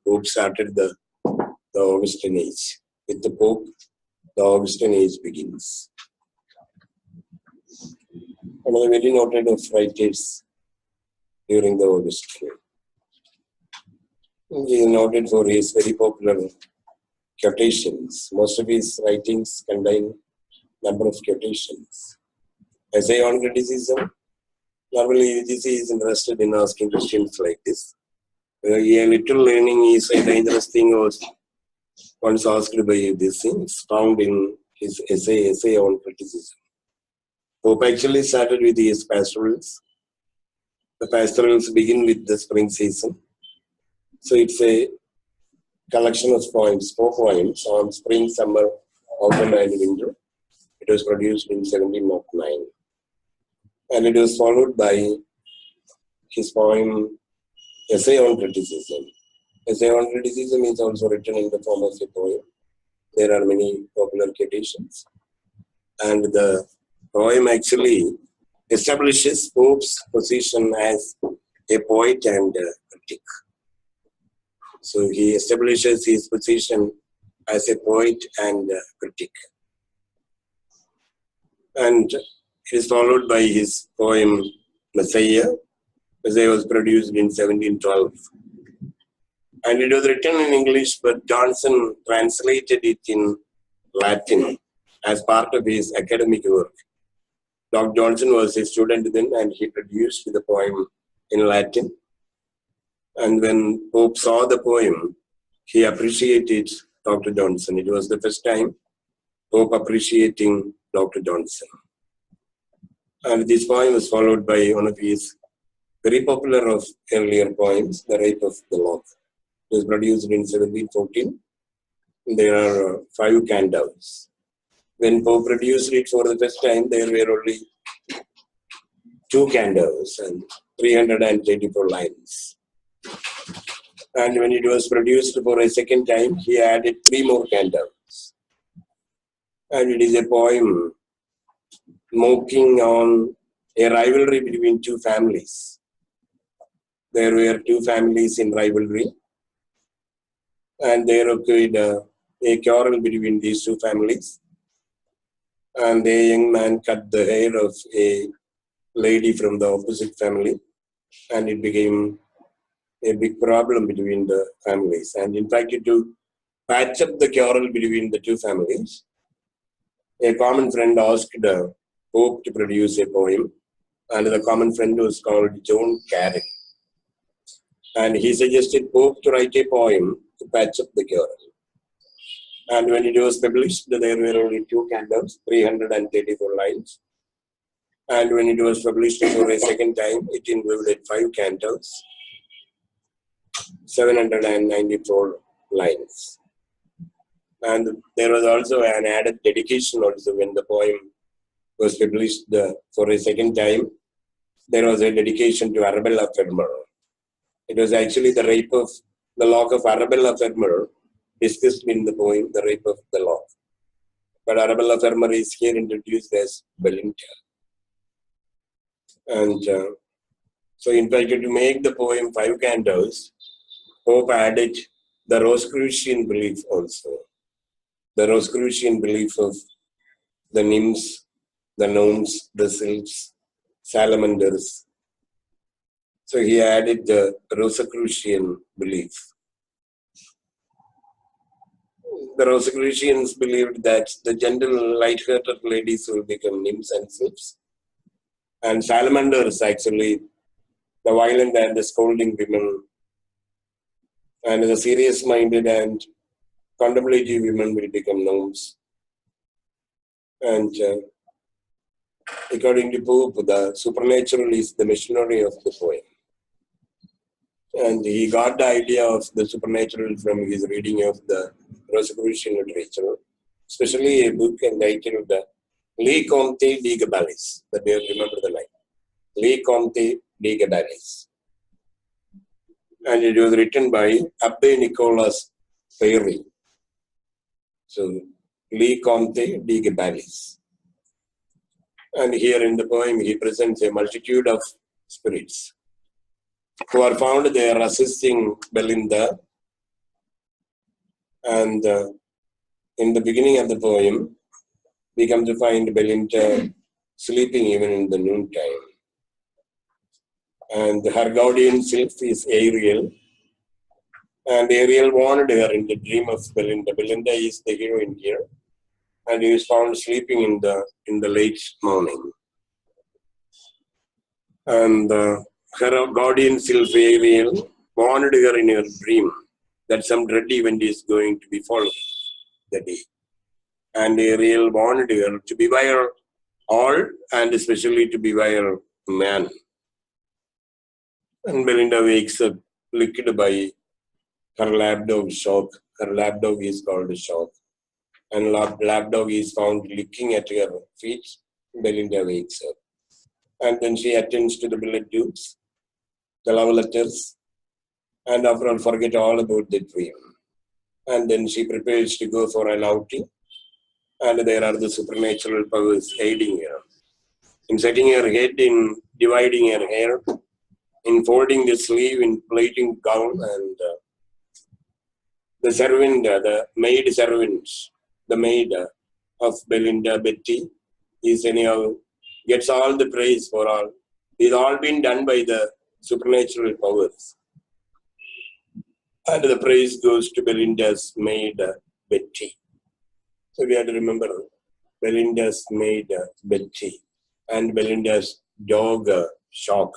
Pope started the Augustan age. With the Pope, the Augustan age begins. One of the very noted of writers during the Augustan. He is noted for his very popular quotations. Most of his writings contain number of quotations. Essay on criticism. Normally, this is interested in asking questions like this. A little learning is a dangerous thing. Was once asked by these things found in his essay on criticism. Pope actually started with his pastorals. The pastorals begin with the spring season. So it's a collection of poems, 4 poems on spring, summer, autumn, and winter. It was produced in 1709. And it was followed by his poem, Essay on Criticism. Essay on Criticism is also written in the form of a poem. There are many popular quotations. And the poem actually establishes Pope's position as a poet and a critic. So he establishes his position as a poet and a critic. And it is followed by his poem, Messiah. Messiah was produced in 1712. And it was written in English, but Johnson translated it in Latin as part of his academic work. Dr. Johnson was a student then, and he produced the poem in Latin. And when Pope saw the poem, he appreciated Dr. Johnson. It was the first time Pope appreciating Dr. Johnson. And this poem was followed by one of his very popular of earlier poems, The Rape of the Lock. It was produced in 1714. There are 5 cantos. When Pope produced it for the first time, there were only 2 cantos and 384 lines. And when it was produced for a second time, he added 3 more cantos. And it is a poem mocking on a rivalry between 2 families. There were 2 families in rivalry, and there occurred a quarrel between these 2 families. And a young man cut the hair of a lady from the opposite family, and it became a big problem between the families. And in fact, to patch up the quarrel between the 2 families, a common friend asked Pope to produce a poem, and the common friend was called John Carrick. And he suggested Pope to write a poem to patch up the quarrel. And when it was published, there were only 2 cantos, 334 lines. And when it was published for a second time, it included 5 cantos, 794 lines. And there was also an added dedication also when the poem was published for a second time. There was a dedication to Arabella Fermor. It was actually the rape of the lock of Arabella Fermor discussed in the poem, The Rape of the Lock. But Arabella Fermor is here introduced as Belinda. And so in fact, to make the poem 5 cantos, Pope added the Rosicrucian belief also. The Rosicrucian belief of the nymphs, the gnomes, the sylphs, salamanders. So he added the Rosicrucian belief. The Rosicrucians believed that the gentle, light-hearted ladies will become nymphs and sylphs. And salamanders, actually, the violent and the scolding women, and the serious-minded and contemplative women will become gnomes. And according to Pope, the supernatural is the machinery of the poem. And he got the idea of the supernatural from his reading of the Rosicrucian literature, especially a book entitled Le Comte de Gabalis, that you remember the line. Le Comte de Gabalis. And it was written by Abbe Nicolas Ferry. So, Le Comte de Gabalis. And here in the poem, he presents a multitude of spirits who are found there assisting Belinda And in the beginning of the poem, we come to find Belinda sleeping even in the noontime. And her guardian self is Ariel. And Ariel warned her in the dream of Belinda. Belinda is the heroine here. And he is found sleeping in the late morning. And her guardian self, Ariel, warned her in her dream that some dread event is going to befall that day. And Ariel warned her to beware all, and especially to beware man. And Belinda wakes up licked by her lapdog Shock. Her lapdog is called Shock. And lapdog is found licking at her feet. Belinda wakes up. And then she attends to the billet tubes, the love letters, and after all forget all about the dream. And then she prepares to go for an outing. And there are the supernatural powers aiding her. In setting her head, in dividing her hair, in folding the sleeve, in plaiting gown, and the servant, the maid servants, the maid of Belinda, Betty, is anyhow gets all the praise for all. It's all been done by the supernatural powers. And the praise goes to Belinda's maid, Betty. So we have to remember Belinda's maid, Betty, and Belinda's dog, Shock,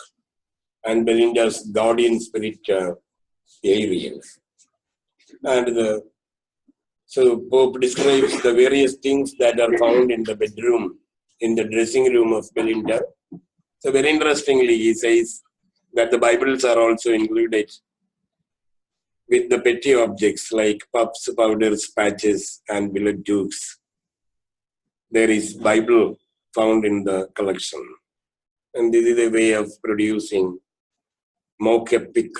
and Belinda's guardian spirit, Ariel. And so Pope describes the various things that are found in the bedroom, in the dressing room of Belinda. So very interestingly, he says that the Bibles are also included with the petty objects like puffs, powders, patches, and billet tubes. There is Bible found in the collection. And this is a way of producing mock epic.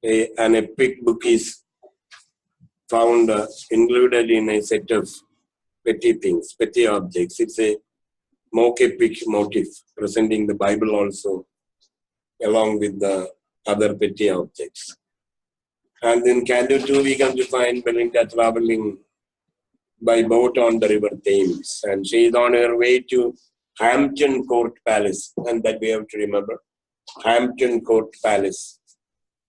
An epic book is found included in a set of petty things, petty objects. It's a mock epic motif, presenting the Bible also along with the other petty objects. And in Canto 2, we come to find Belinda traveling by boat on the river Thames. And she is on her way to Hampton Court Palace. And that we have to remember. Hampton Court Palace.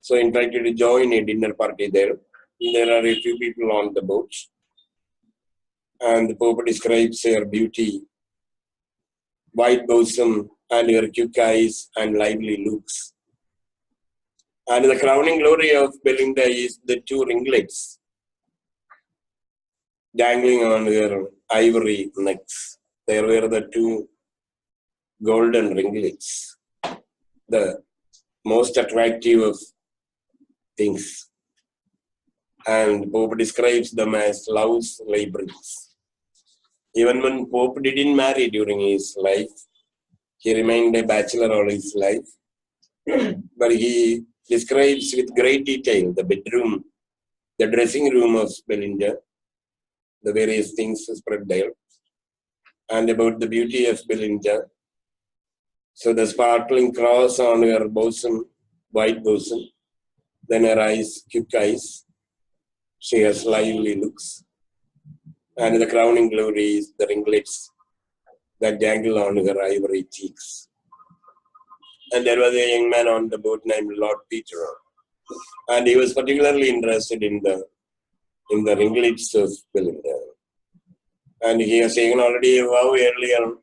So invited to join a dinner party there. There are a few people on the boat. And the Pope describes her beauty, white bosom, and her quick eyes and lively looks. And the crowning glory of Belinda is the two ringlets dangling on her ivory necks. There were the two golden ringlets, the most attractive of things. And Pope describes them as love's labyrinths. Even when Pope didn't marry during his life, he remained a bachelor all his life. But he describes with great detail the bedroom, the dressing room of Belinda, the various things spread there, and about the beauty of Belinda. So the sparkling cross on her bosom, white bosom, then her eyes, quick eyes. She has lively looks. And the crowning glory is the ringlets that dangle on her ivory cheeks. And there was a young man on the boat named Lord Peter. And he was particularly interested in the ringlets of Belinda. And he has taken already a vow earlier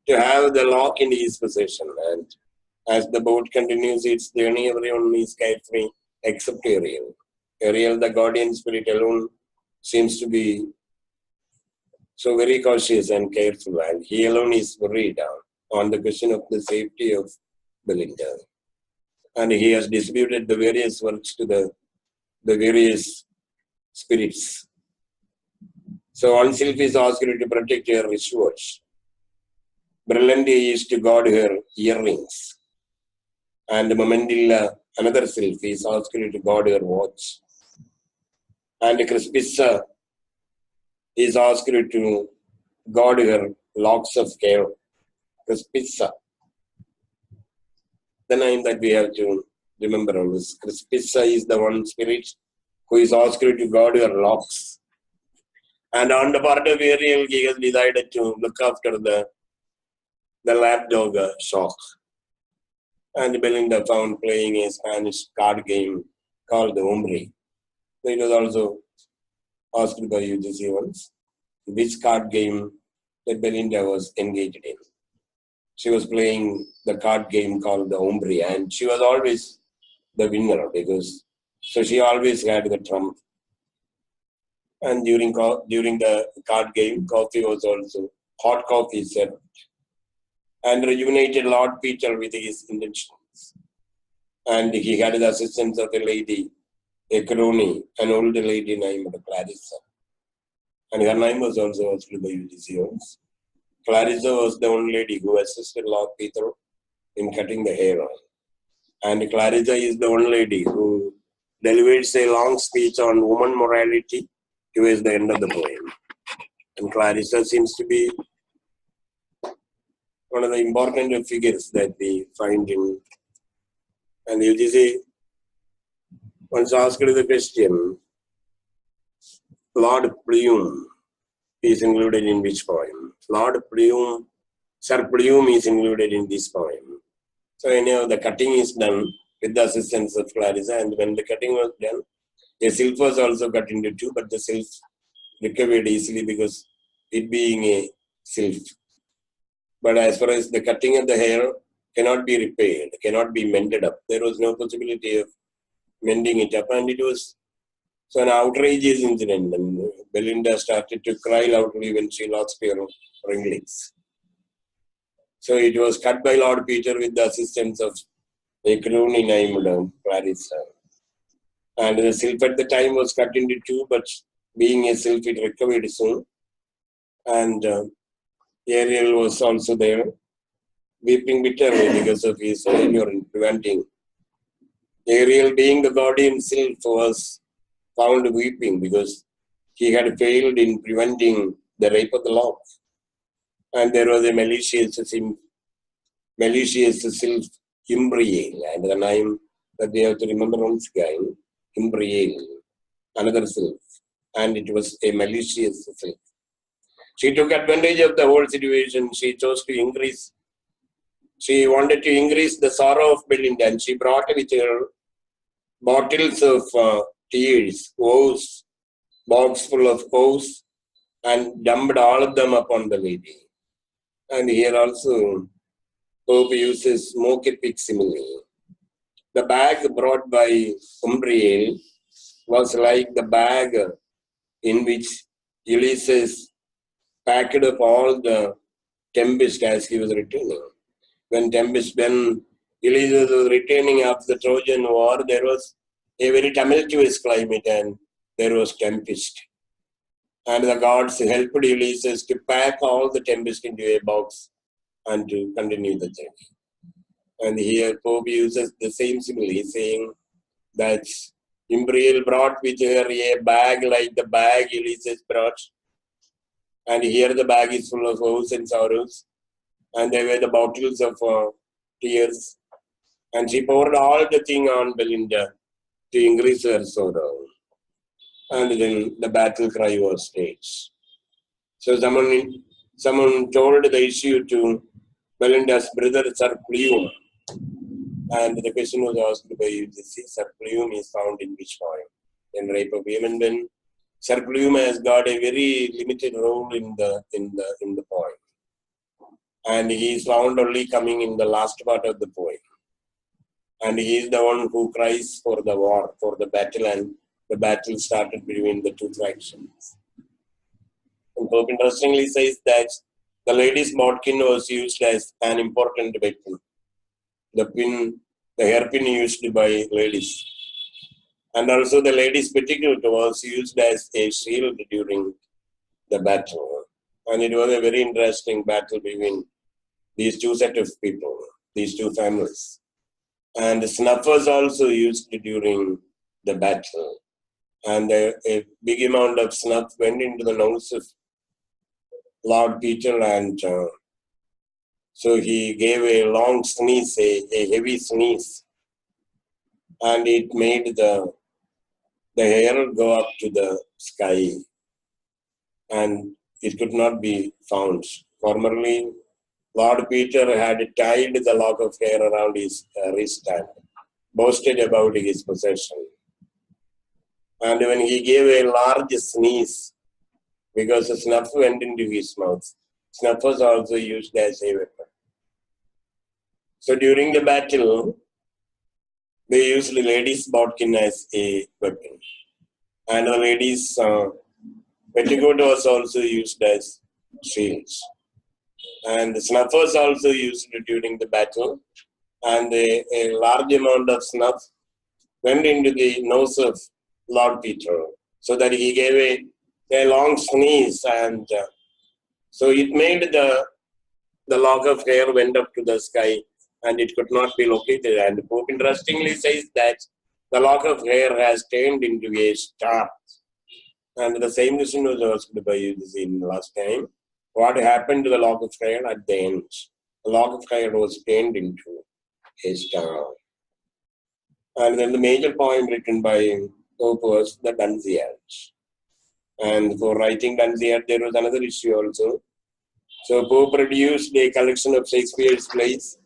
to have the lock in his possession. And as the boat continues its journey, everyone is carefree except Ariel. Ariel, the guardian spirit alone, seems to be so very cautious and careful, and he alone is worried on the question of the safety of Belinda. And he has distributed the various works to the various spirits. So one sylph is asked to protect her wristwatch. Brilliantly is to guard her earrings. And Mamandilla, another sylph, is asked to guard her watch. And Crispissa is asked to guard her locks of hair. Crispissa. The name that we have to remember always. Crispissa is the one spirit who is asked to guard your locks. And on the part of Ariel, he has decided to look after the lapdog shock. And Belinda found playing a Spanish card game called the Hombre. So it was also asked by UGC once which card game that Belinda was engaged in. She was playing the card game called the Hombre, and she was always the winner because so she always had the trump. And during the card game, coffee was also hot coffee served, and rejuvenated Lord Peter with his intentions. And he had the assistance of a lady, a crony, an old lady named Clarissa. And her name was also asked by UGC. Clarissa was the only lady who assisted Lord Peter in cutting the hair on. And Clarissa is the only lady who delivers a long speech on woman morality towards the end of the poem. And Clarissa seems to be one of the important figures that we find in. And UGC once asked the question, Lord Plume is included in which poem? Lord Plume, Sir Plume is included in this poem. So anyhow, the cutting is done with the assistance of Clarissa, and when the cutting was done, a sylph was also cut into two, but the sylph recovered easily because it being a sylph. But as far as the cutting of the hair cannot be repaired, cannot be mended up, there was no possibility of mending it up, and it was so an outrageous incident. And Belinda started to cry loudly when she lost her ringlets. So it was cut by Lord Peter with the assistance of a crony named Clarissa. And the sylph at the time was cut into two, but being a sylph, it recovered soon. And Ariel was also there, weeping bitterly because of his failure in preventing. Ariel, being the guardian sylph, was found weeping because he had failed in preventing the rape of the lock. And there was a malicious sylph, Imbriel, and the name that we have to remember once again, Imbriel, another sylph, and it was a malicious sylph. She took advantage of the whole situation. She chose to increase. She wanted to increase the sorrow of Belinda, and she brought with her bottles of tears, woes, box full of woes, and dumped all of them upon the lady. And here also, Pope uses smoke-epic simile. The bag brought by Umbriel was like the bag in which Ulysses packed up all the tempest as he was returning. When Ulysses was returning after the Trojan War, there was a very tumultuous climate and there was tempest. And the gods helped Ulysses to pack all the tempest into a box and to continue the journey. And here Pope uses the same simile, saying that Imbriel brought with her a bag like the bag Ulysses brought. And here the bag is full of woes and sorrows. And there were the bottles of tears. And she poured all the thing on Belinda to increase her sorrow. And then the battle cry was staged. So someone told the issue to Belinda's brother, Sir Plume. And the question was asked by UGC, Sir Plume is found in which poem? In Rape of Women. Then Sir Plume has got a very limited role in the poem. And he is found only coming in the last part of the poem. And he is the one who cries for the war, for the battle, and the battle started between the two factions. And Pope interestingly says that the lady's bodkin was used as an important weapon. The hairpin used by ladies. And also the lady's petticoat was used as a shield during the battle. And it was a very interesting battle between these two set of people, these two families. And snuff was also used during the battle. And a big amount of snuff went into the nose of Lord Peter, and so he gave a long sneeze, a heavy sneeze, and it made the the hair go up to the sky and it could not be found. Formerly, Lord Peter had tied the lock of hair around his wrist and boasted about his possession. And when he gave a large sneeze, because the snuff went into his mouth, snuff was also used as a weapon. So during the battle, they used the ladies' bodkin as a weapon. And the ladies' petticoat was also used as shields. And the snuff was also used during the battle. And a large amount of snuff went into the nose of Lord Peter, so that he gave a long sneeze, and so it made the lock of hair went up to the sky, and it could not be located. And the Pope interestingly says that the lock of hair has turned into a star. And the same question was asked by you in last time. What happened to the lock of hair at the end? The lock of hair was turned into a star. And then the major poem written by Pope was the Dunciad. And for writing Dunciad, there was another issue also. So Pope produced a collection of Shakespeare's plays.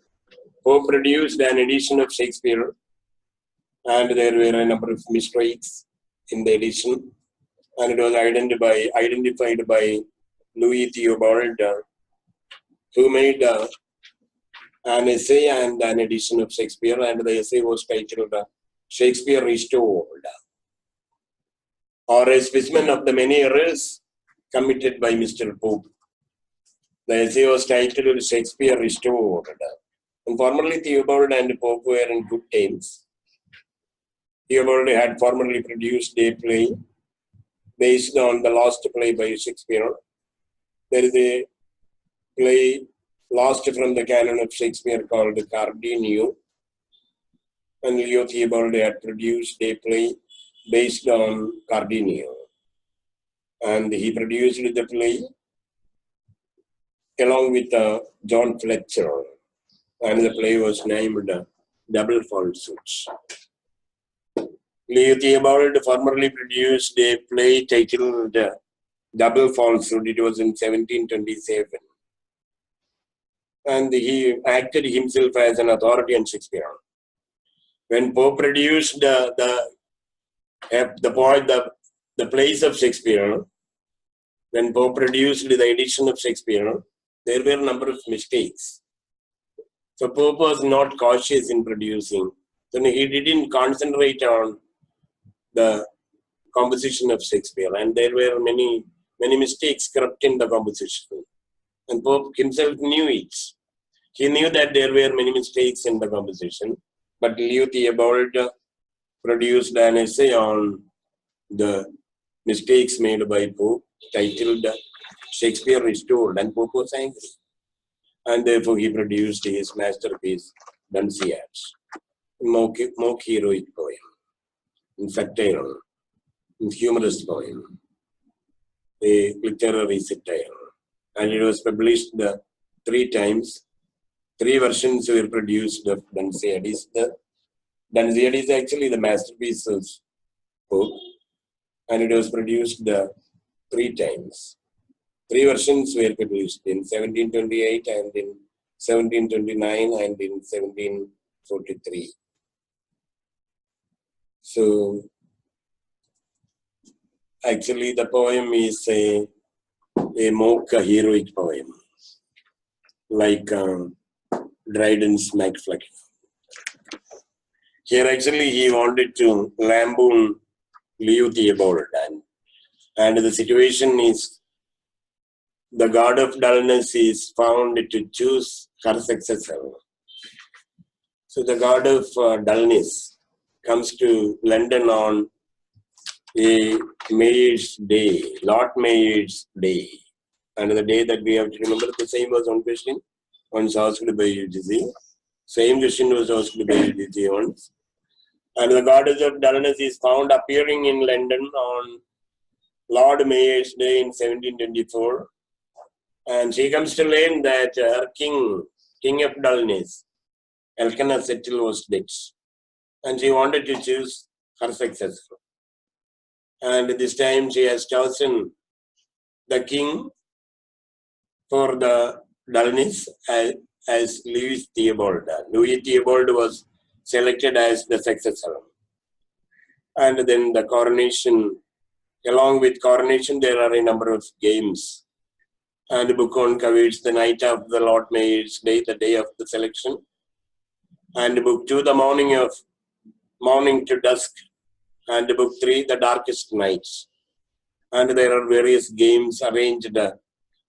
Pope produced an edition of Shakespeare, and there were a number of mistakes in the edition. And it was identified by Louis Theobald, who made an essay and an edition of Shakespeare, and the essay was titled Shakespeare Restored, or a specimen of the many errors committed by Mr. Pope. The essay was titled Shakespeare Restored. And formerly Theobald and Pope were in good terms. Theobald had formerly produced a play based on the lost play by Shakespeare. There is a play lost from the canon of Shakespeare called Cardenio. And Leo Theobald had produced a play based on Cardenio. And he produced the play along with John Fletcher. And the play was named Double Falsehoods. Leo Theobald formerly produced a play titled Double Falsehood. It was in 1727. And he acted himself as an authority on Shakespeare. When Pope produced the plays of Shakespeare, when Pope produced the edition of Shakespeare, there were a number of mistakes. So Pope was not cautious in producing. So he didn't concentrate on the composition of Shakespeare, and there were many mistakes crept in the composition. And Pope himself knew it. He knew that there were many mistakes in the composition, but Leo Theobald produced an essay on the mistakes made by Pope, titled Shakespeare Restored, and Pope was angry. And therefore he produced his masterpiece, Dunciad, mock heroic poem, satire, humorous poem, a literary satire. And it was published 3 times. 3 versions were produced of Dunciad. Dunciad is actually the masterpiece of Pope, and it was produced 3 times. 3 versions were published in 1728 and in 1729 and in 1743. So actually the poem is a mock heroic poem, like Dryden's MacFleck. Here actually he wanted to lampoon Leo Theobald, and the situation is the god of dullness is found to choose her successor. So the god of dullness comes to London on a May's Day, Lord May's Day. And the day that we have to remember, the same was one question once asked by UGC. Same question was asked by UGC once. And the goddess of dullness is found appearing in London on Lord May's Day in 1724. And she comes to learn that her king of dullness, Elkanah Settle, was dead. And she wanted to choose her successor. And this time she has chosen the king for the dullness as Louis Theobald. Louis Theobald was selected as the successor. And then the coronation, along with coronation, there are a number of games. And the book one covers the night of the Lord Mayor's Day, the day of the selection. And book 2, the morning to dusk. And book 3, the darkest nights. And there are various games arranged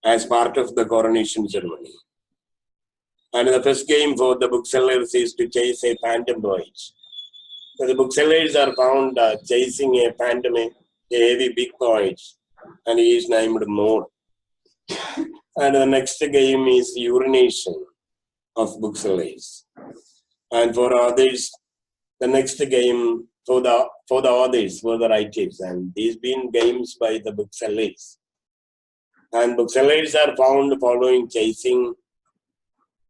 as part of the coronation ceremony. And the first game for the booksellers is to chase a phantom void. So the booksellers are found chasing a phantom, a heavy big void, and he is named More. And the next game is urination of booksellers. And for others, the next game for the others, for the writers. And these been games by the booksellers. And booksellers are found following chasing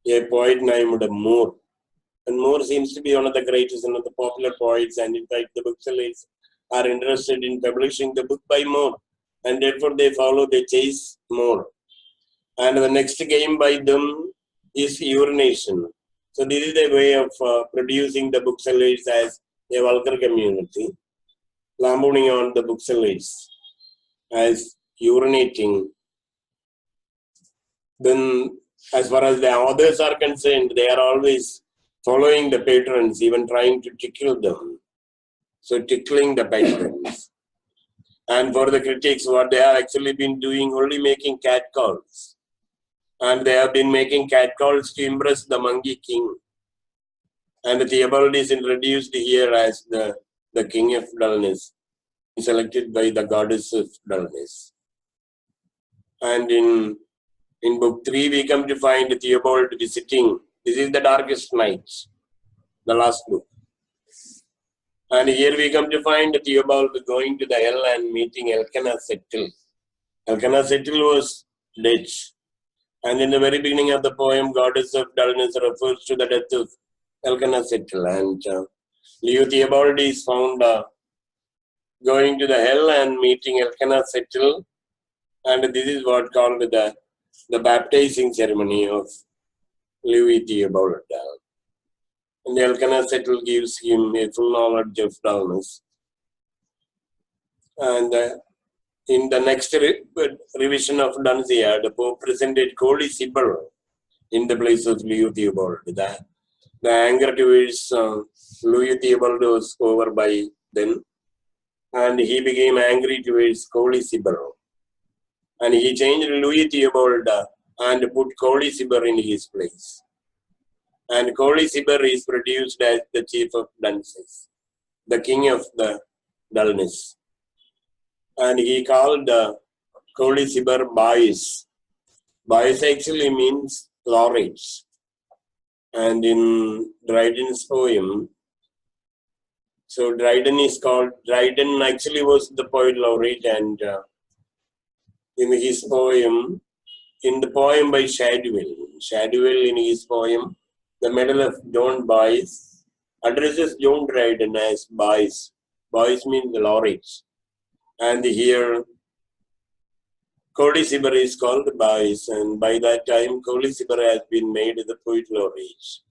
a poet named Moore. And Moore seems to be one of the greatest and of the popular poets. And in fact, the booksellers are interested in publishing the book by Moore. And therefore, they chase Moore. And the next game by them is urination. So this is a way of producing the booksellers as a vulgar community, lampooning on the booksellers as urinating. Then, as far as the authors are concerned, they are always following the patrons, even trying to tickle them. So tickling the patrons. And for the critics, what they have actually been doing, only making catcalls. And they have been making catcalls to impress the monkey king. And Theobald is introduced here as the king of dullness, selected by the goddess of dullness. And in book 3, we come to find Theobald visiting. This is the darkest night, the last book. And here we come to find Theobald going to the hell and meeting Elkanah Settle. Elkanah Settle was dead. And in the very beginning of the poem, goddess of dullness refers to the death of Elkanah Settle. And Leo Theobald is found going to the hell and meeting Elkanah Settle. And this is what called the baptizing ceremony of Louis Theobald. And Elkanah Settle gives him a full knowledge of dullness. And in the next revision of Dunciad, the Pope presented Holy Sibyl in the place of Louis Theobald. The anger towards Louis Theobald was over by then, and he became angry towards Holy Sibyl. And he changed Louis Theobald and put Holy Sibyl in his place. And Holy Sibyl is produced as the chief of dunces, the king of the dullness. And he called Holy Sibyl Bais. Bais actually means laureates. And in Dryden's poem, so Dryden actually was the poet laureate, and in his poem, in the poem by Shadwell in his poem, the Medal of John Bais addresses John Dryden as Bais. Bais means the laureates. And here, Holy Sibyl is called Bais, and by that time, Holy Sibyl has been made the poet laureate.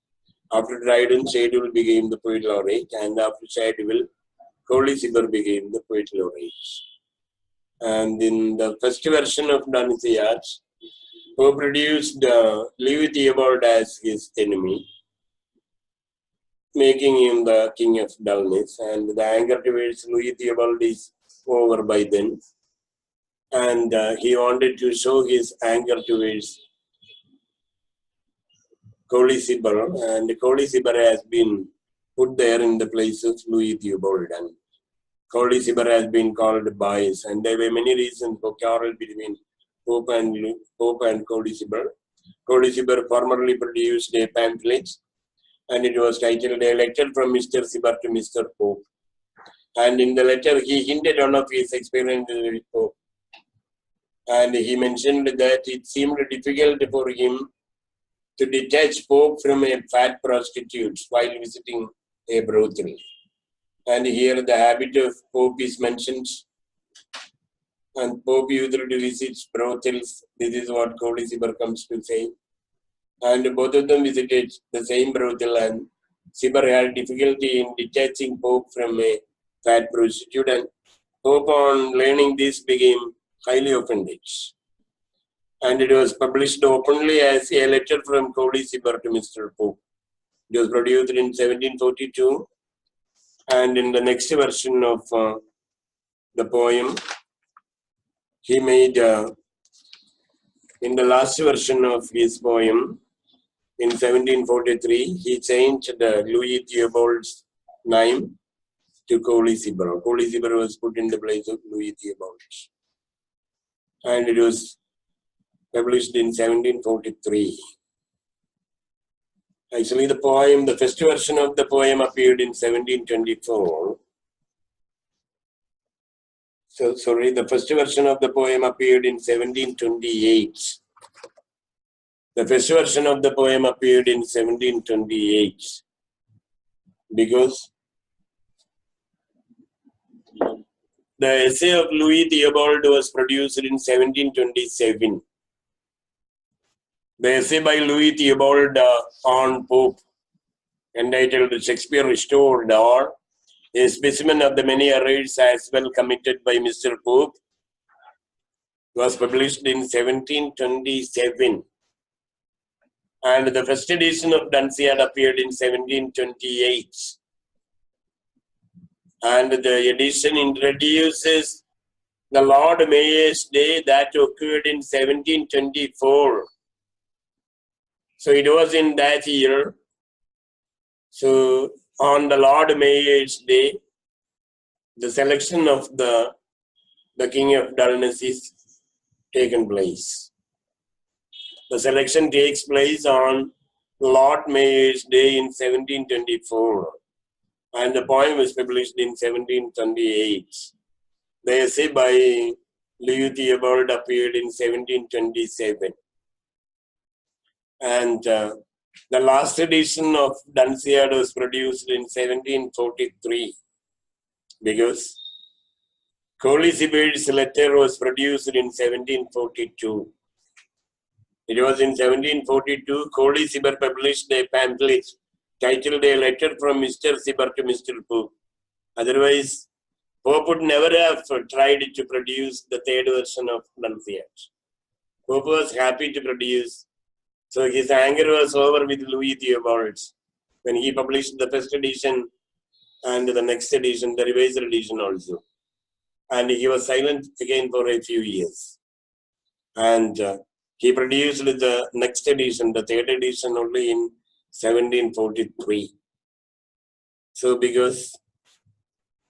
After Dryden, Shadwell became the poet laureate, and after Shadwell, Holy Sibyl became the poet laureate. And in the first version of Dunciad, who produced Louis Theobald as his enemy, making him the king of dullness, and the anger towards Louis Theobald is over by then. And he wanted to show his anger towards Holy Sibyl, and Holy Sibyl has been put there in the place of Louis Theobald, and Holy Sibyl has been called Bais, and there were many reasons for quarrel between Pope and Holy Sibyl. Holy Sibyl formerly produced a pamphlet, and it was titled "A Letter from Mr. Sibyl to Mr. Pope." And in the letter, he hinted one of his experiences with Pope. And he mentioned that it seemed difficult for him to detach Pope from a fat prostitute while visiting a brothel. And here the habit of Pope is mentioned, and Pope used to visit brothels. This is what Cody Sibber comes to say. And both of them visited the same brothel, and Sibber had difficulty in detaching Pope from a fat prostitute, and Pope, on learning this, became highly offended. And it was published openly as a letter from Cody Sibber to Mr. Pope. It was produced in 1742, and in the next version of the poem, he made, in the last version of his poem, in 1743, he changed Louis Theobald's name to Cody Sibber. Cody Sibber was put in the place of Louis Theobald. And it was published in 1743. Actually, the first version of the poem appeared in 1724. So, sorry, the first version of the poem appeared in 1728. The first version of the poem appeared in 1728 because the essay of Louis Theobald was produced in 1727. The essay by Louis Theobald on Pope, entitled Shakespeare Restored, or a specimen of the many errors as well committed by Mr. Pope, was published in 1727. And the first edition of Dunciad appeared in 1728. And the edition introduces the Lord Mayor's Day that occurred in 1724. So it was in that year. So on the Lord Mayor's Day, the selection of the King of Dullness is taken place. The selection takes place on Lord Mayor's Day in 1724, and the poem was published in 1728. The essay by Louis Theobald appeared in 1727. And the last edition of Dunciad was produced in 1743 because Cody Sibber's letter was produced in 1742. It was in 1742, Cody Sibber published a pamphlet titled A Letter from Mr. Sibber to Mr. Pope. Otherwise, Pope would never have tried to produce the third version of Dunciad. Pope was happy to produce. So his anger was over with Louis Theobald when he published the first edition and the next edition, the revised edition also. And he was silent again for a few years. And he produced the next edition, the third edition, only in 1743. So because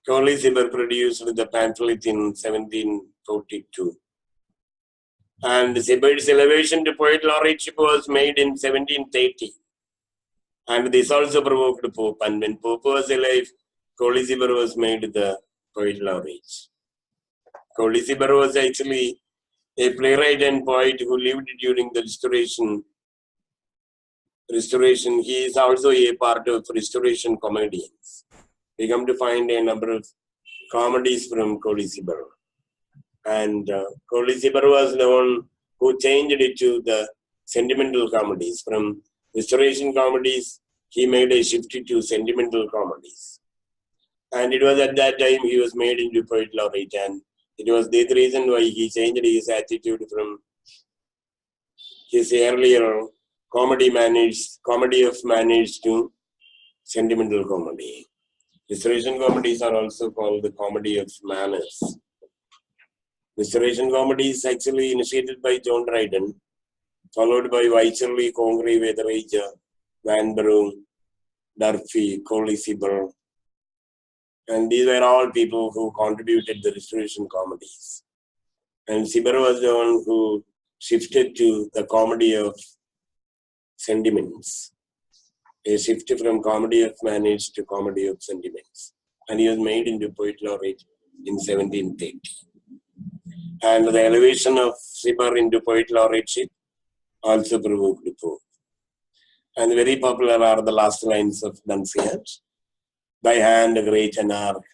Cody Sibber produced the pamphlet in 1742. And Sibber's elevation to poet laureateship was made in 1730. And this also provoked Pope. And when Pope was alive, Cody Sibber was made the poet laureate. Cody Sibber was actually a playwright and poet who lived during the Restoration. He is also a part of Restoration comedians. We come to find a number of comedies from Cody Sibber. And Cody Sibber was the one who changed it to the sentimental comedies. From Restoration comedies, he made a shift to sentimental comedies. And it was at that time he was made into poet laureate. And it was the reason why he changed his attitude from his earlier comedy of manners to sentimental comedy. Restoration comedies are also called the comedy of manners. Restoration comedy is actually initiated by John Dryden, followed by Wycherley, Congreve, Wetheridge, Van Broom, Durfee, Cody Sibber. And these were all people who contributed the Restoration comedies. And Sibber was the one who shifted to the comedy of sentiments. A shift from comedy of manners to comedy of sentiments. And he was made into poet laureate in 1730. And the elevation of Sibber into poet laureateship also provoked Pope. And very popular are the last lines of Dunciad. Thy hand great and arc,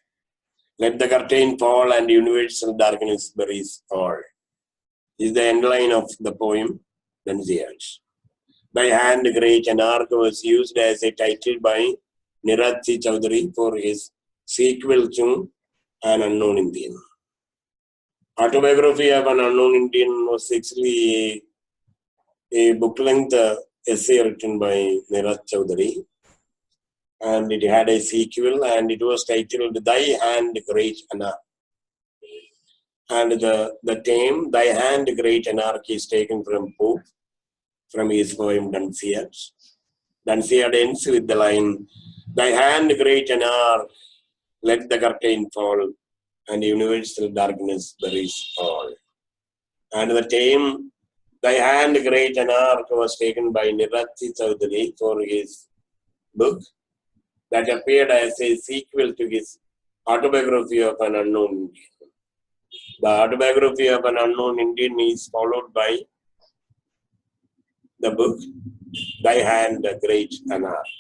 Let the curtain fall and universal darkness buries all. Is the end line of the poem Danziage. By hand great anarch was used as a title by Nirathi Chaudhary for his sequel to An Unknown Indian. Autobiography of an Unknown Indian was actually a book-length essay written by Nirathi Chaudhary, and it had a sequel, and it was titled Thy Hand Great Anarch. And the theme, Thy Hand Great Anarch, is taken from Pope, from his poem Danziage. Danziage ends with the line, Thy hand great anarch, let the curtain fall, and universal darkness buries all. And the theme, Thy hand great anarch, was taken by Nirathi Chaudhary for his book that appeared as a sequel to his autobiography of an unknown Indian. The autobiography of an unknown Indian is followed by the book Thy Hand Great Anarch,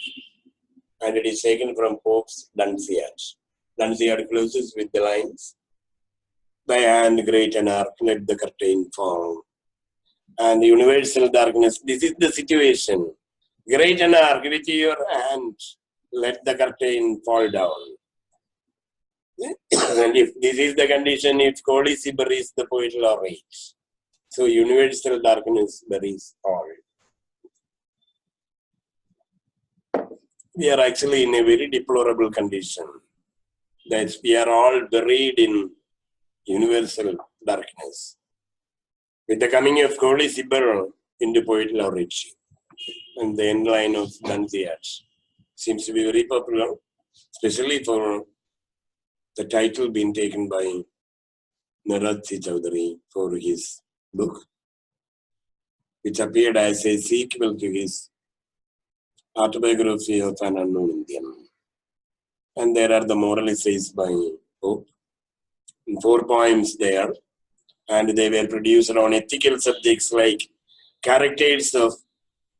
and it is taken from Pope's Danziage. Danziage closes with the lines, Thy hand great anarch, let the curtain fall. And the universal darkness, this is the situation. Great anarch, with your hand, let the curtain fall down. And if this is the condition, if Kolisi buries the poet laureate, so universal darkness buries all. We are actually in a very deplorable condition, that we are all buried in universal darkness. With the coming of Kolisi into poet laureate, and the end line of Danziage seems to be very popular, especially for the title being taken by Nirathi Chaudhary for his book, which appeared as a sequel to his autobiography of an unknown Indian. And there are the moral essays by Pope, 4 poems there, and they were produced on ethical subjects like characters of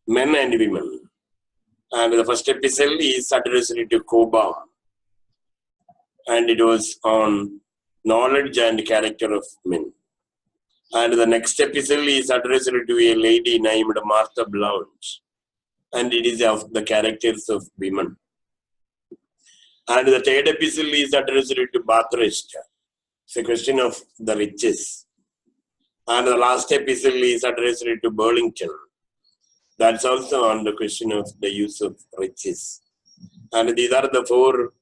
men and women. And the first epistle is addressed to Cobham, and it was on knowledge and character of men. And the next epistle is addressed to a lady named Martha Blount, and it is of the characters of women. And the third epistle is addressed to Bathurst. It's a question of the riches. And the last epistle is addressed to Burlington. That's also on the question of the use of riches. And these are the 4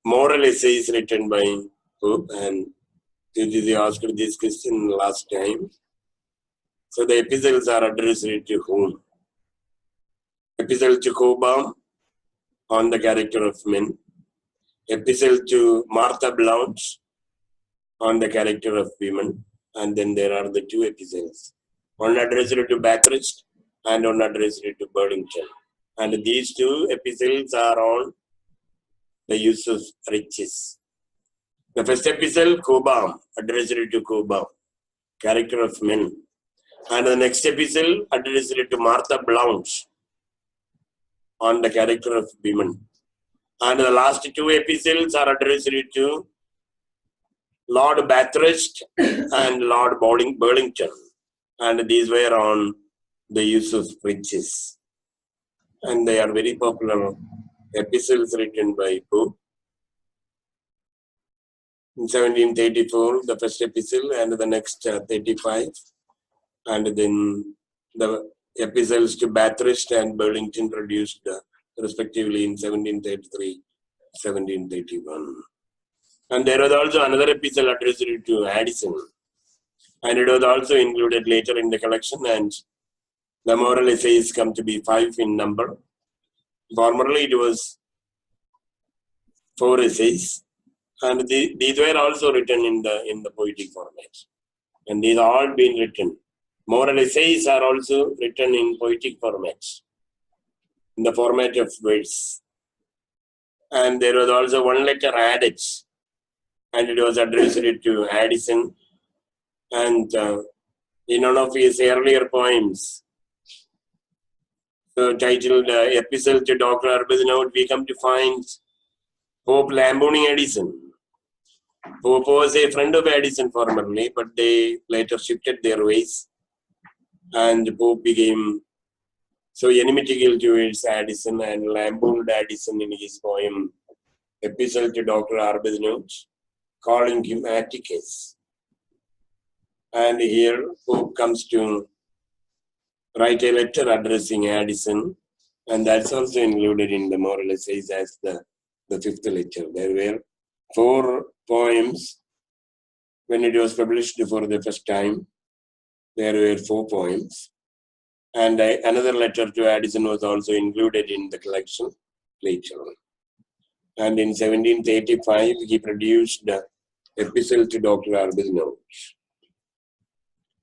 moral essays written by Pope, and they asked this question last time. So the epistles are addressed to whom? Epistle to Cobham on the character of men. Epistle to Martha Blount on the character of women. And then there are the 2 epistles. One addressed to Bathurst and one addressed to Burlington. And these 2 epistles are on the use of riches. The first epistle, Cobham, addressed to Cobham, character of men. And the next epistle, addressed to Martha Blount on the character of women. And the last 2 epistles are addressed to Lord Bathurst and Lord Burlington. And these were on the use of riches. And they are very popular epistles written by Pope. In 1734, the first epistle, and the next 35. And then the epistles to Bathurst and Burlington produced respectively in 1733, 1731. And there was also another epistle addressed to Addison, and it was also included later in the collection, and the moral essays come to be 5 in number. Formerly it was 4 essays, and these were also written in the poetic format, and these all been written. Moral essays are also written in poetic formats, in the format of verse. And there was also 1 letter adage, and it was addressed to Addison. And in one of his earlier poems, titled Epistle to Dr. Arbuthnot, we come to find Pope lambooning Addison. Pope was a friend of Addison formerly, but they later shifted their ways, and Pope became so enmitical towards Addison and lampooned Addison in his poem Epistle to Dr. Arbuthnot, calling him Atticus. And here Pope comes to write a letter addressing Addison, and that's also included in the moral essays as the fifth letter. There were 4 poems when it was published for the first time. There were 4 poems. And another letter to Addison was also included in the collection later on. And in 1735, he produced the Epistle to Dr. Arbuthnot.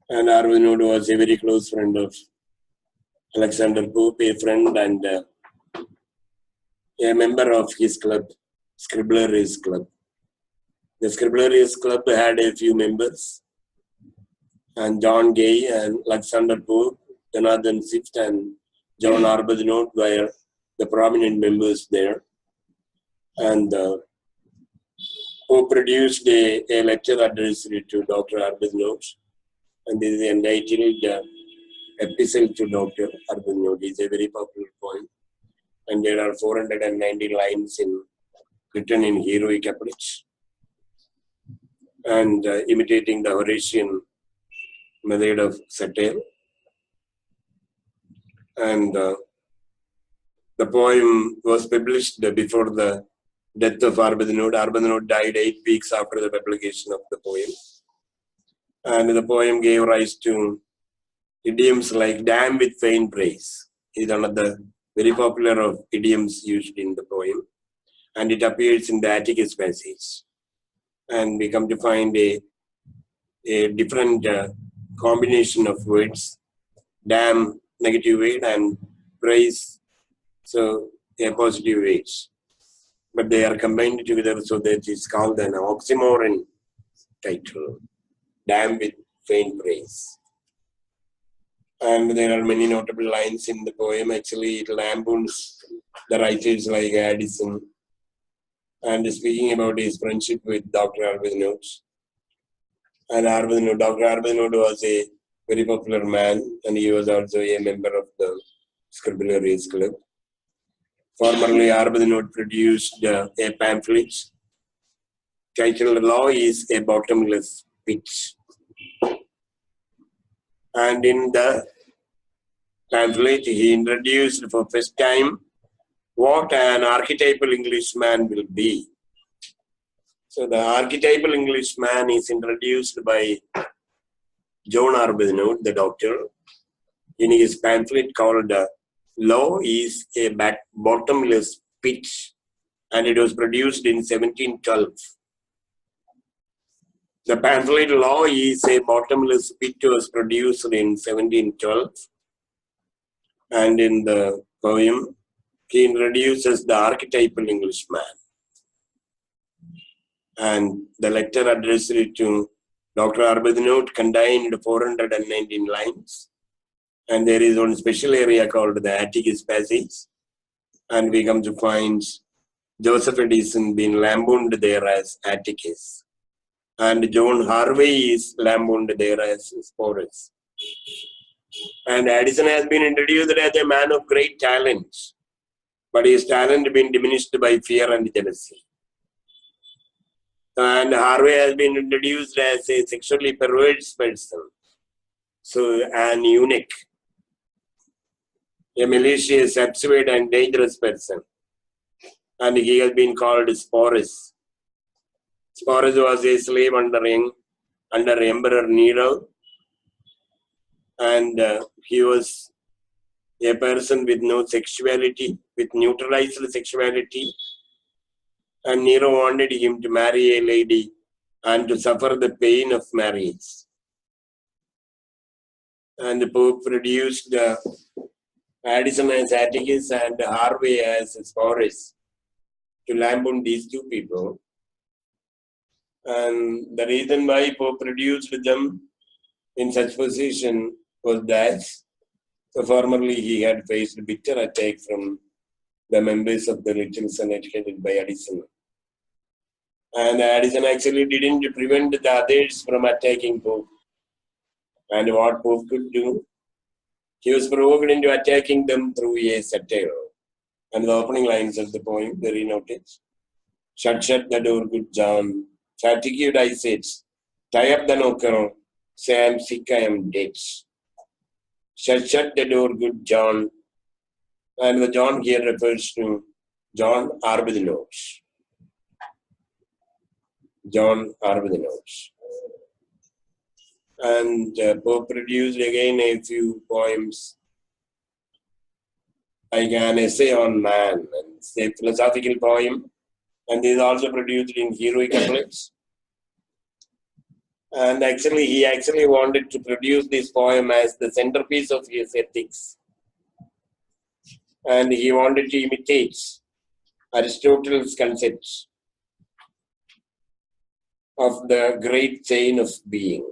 And Arbuthnot was a very close friend of Alexander Pope, a friend and a member of his club, Scribblerius Club. The Scribblerius Club had a few members, and John Gay and Alexander Pope, Jonathan Swift, and John Arbuthnot were the prominent members there. And Pope produced a lecture addressed to Dr. Arbuthnot, and this is entitled Epistle to Dr. Arbuthnot. It's a very popular poem, and there are 490 lines written in heroic couplets, and imitating the Horatian method of satire. And the poem was published before the death of Arbuthnot. Arbuthnot died 8 weeks after the publication of the poem. And the poem gave rise to idioms like damn with vain praise. Is one of the very popular of idioms used in the poem. And it appears in the Atticus passage. And we come to find a different combination of words. Damn, negative word, and praise, so a positive word. But they are combined together, so that it's called an oxymoron title. Damn with vain praise. And there are many notable lines in the poem. Actually, it lampoons the writers like Addison, and speaking about his friendship with Dr. Arbuthnot. And Dr. Arbuthnot was a very popular man, and he was also a member of the Scribblerius Club. Formerly, Arbuthnot produced a pamphlet titled Law is a Bottomless Pit. And in the pamphlet, he introduced for first time what an archetypal Englishman will be. So the archetypal Englishman is introduced by John Arbuthnot, the doctor, in his pamphlet called Law is a Bottomless Pit, and it was produced in 1712. The pamphlet Law is a Bottomless Pit was produced in 1712, and in the poem, he introduces the archetypal Englishman. And the letter addressed to Dr. Arbuthnot contained 419 lines. And there is one special area called the Atticus passage. And we come to find Joseph Addison being lampooned there as Atticus. And John Harvey is lampooned there as Sporus. And Addison has been introduced as a man of great talent, but his talent has been diminished by fear and jealousy. And Harvey has been introduced as a sexually perverse person, so an eunuch, a malicious, absurd, and dangerous person. And he has been called Sporus. Sporus was a slave under Emperor Nero, and he was a person with no sexuality, with neutralized sexuality. And Nero wanted him to marry a lady and to suffer the pain of marriage. And the Pope produced Addison as Atticus and Harvey as Sporus to lampoon these two people. And the reason why Pope produced them in such position was that so formerly he had faced bitter attack from the members of the Little Senate headed by Addison. And Addison actually didn't prevent the others from attacking Pope. And what Pope could do, he was provoked into attacking them through a satire. And the opening lines of the poem, very noticed. Shut the door, good John. Fatigued, I said. Tie up the knocker. Say I'm sick, I am dead. Shut the door, good John. And the John here refers to John Arbuthnot. John Arbuthnot. And Pope produced again a few poems, like an essay on man, and a philosophical poem, and this is also produced in heroic couplets. And actually, he actually wanted to produce this poem as the centerpiece of his ethics, and he wanted to imitate Aristotle's concepts of the great chain of being.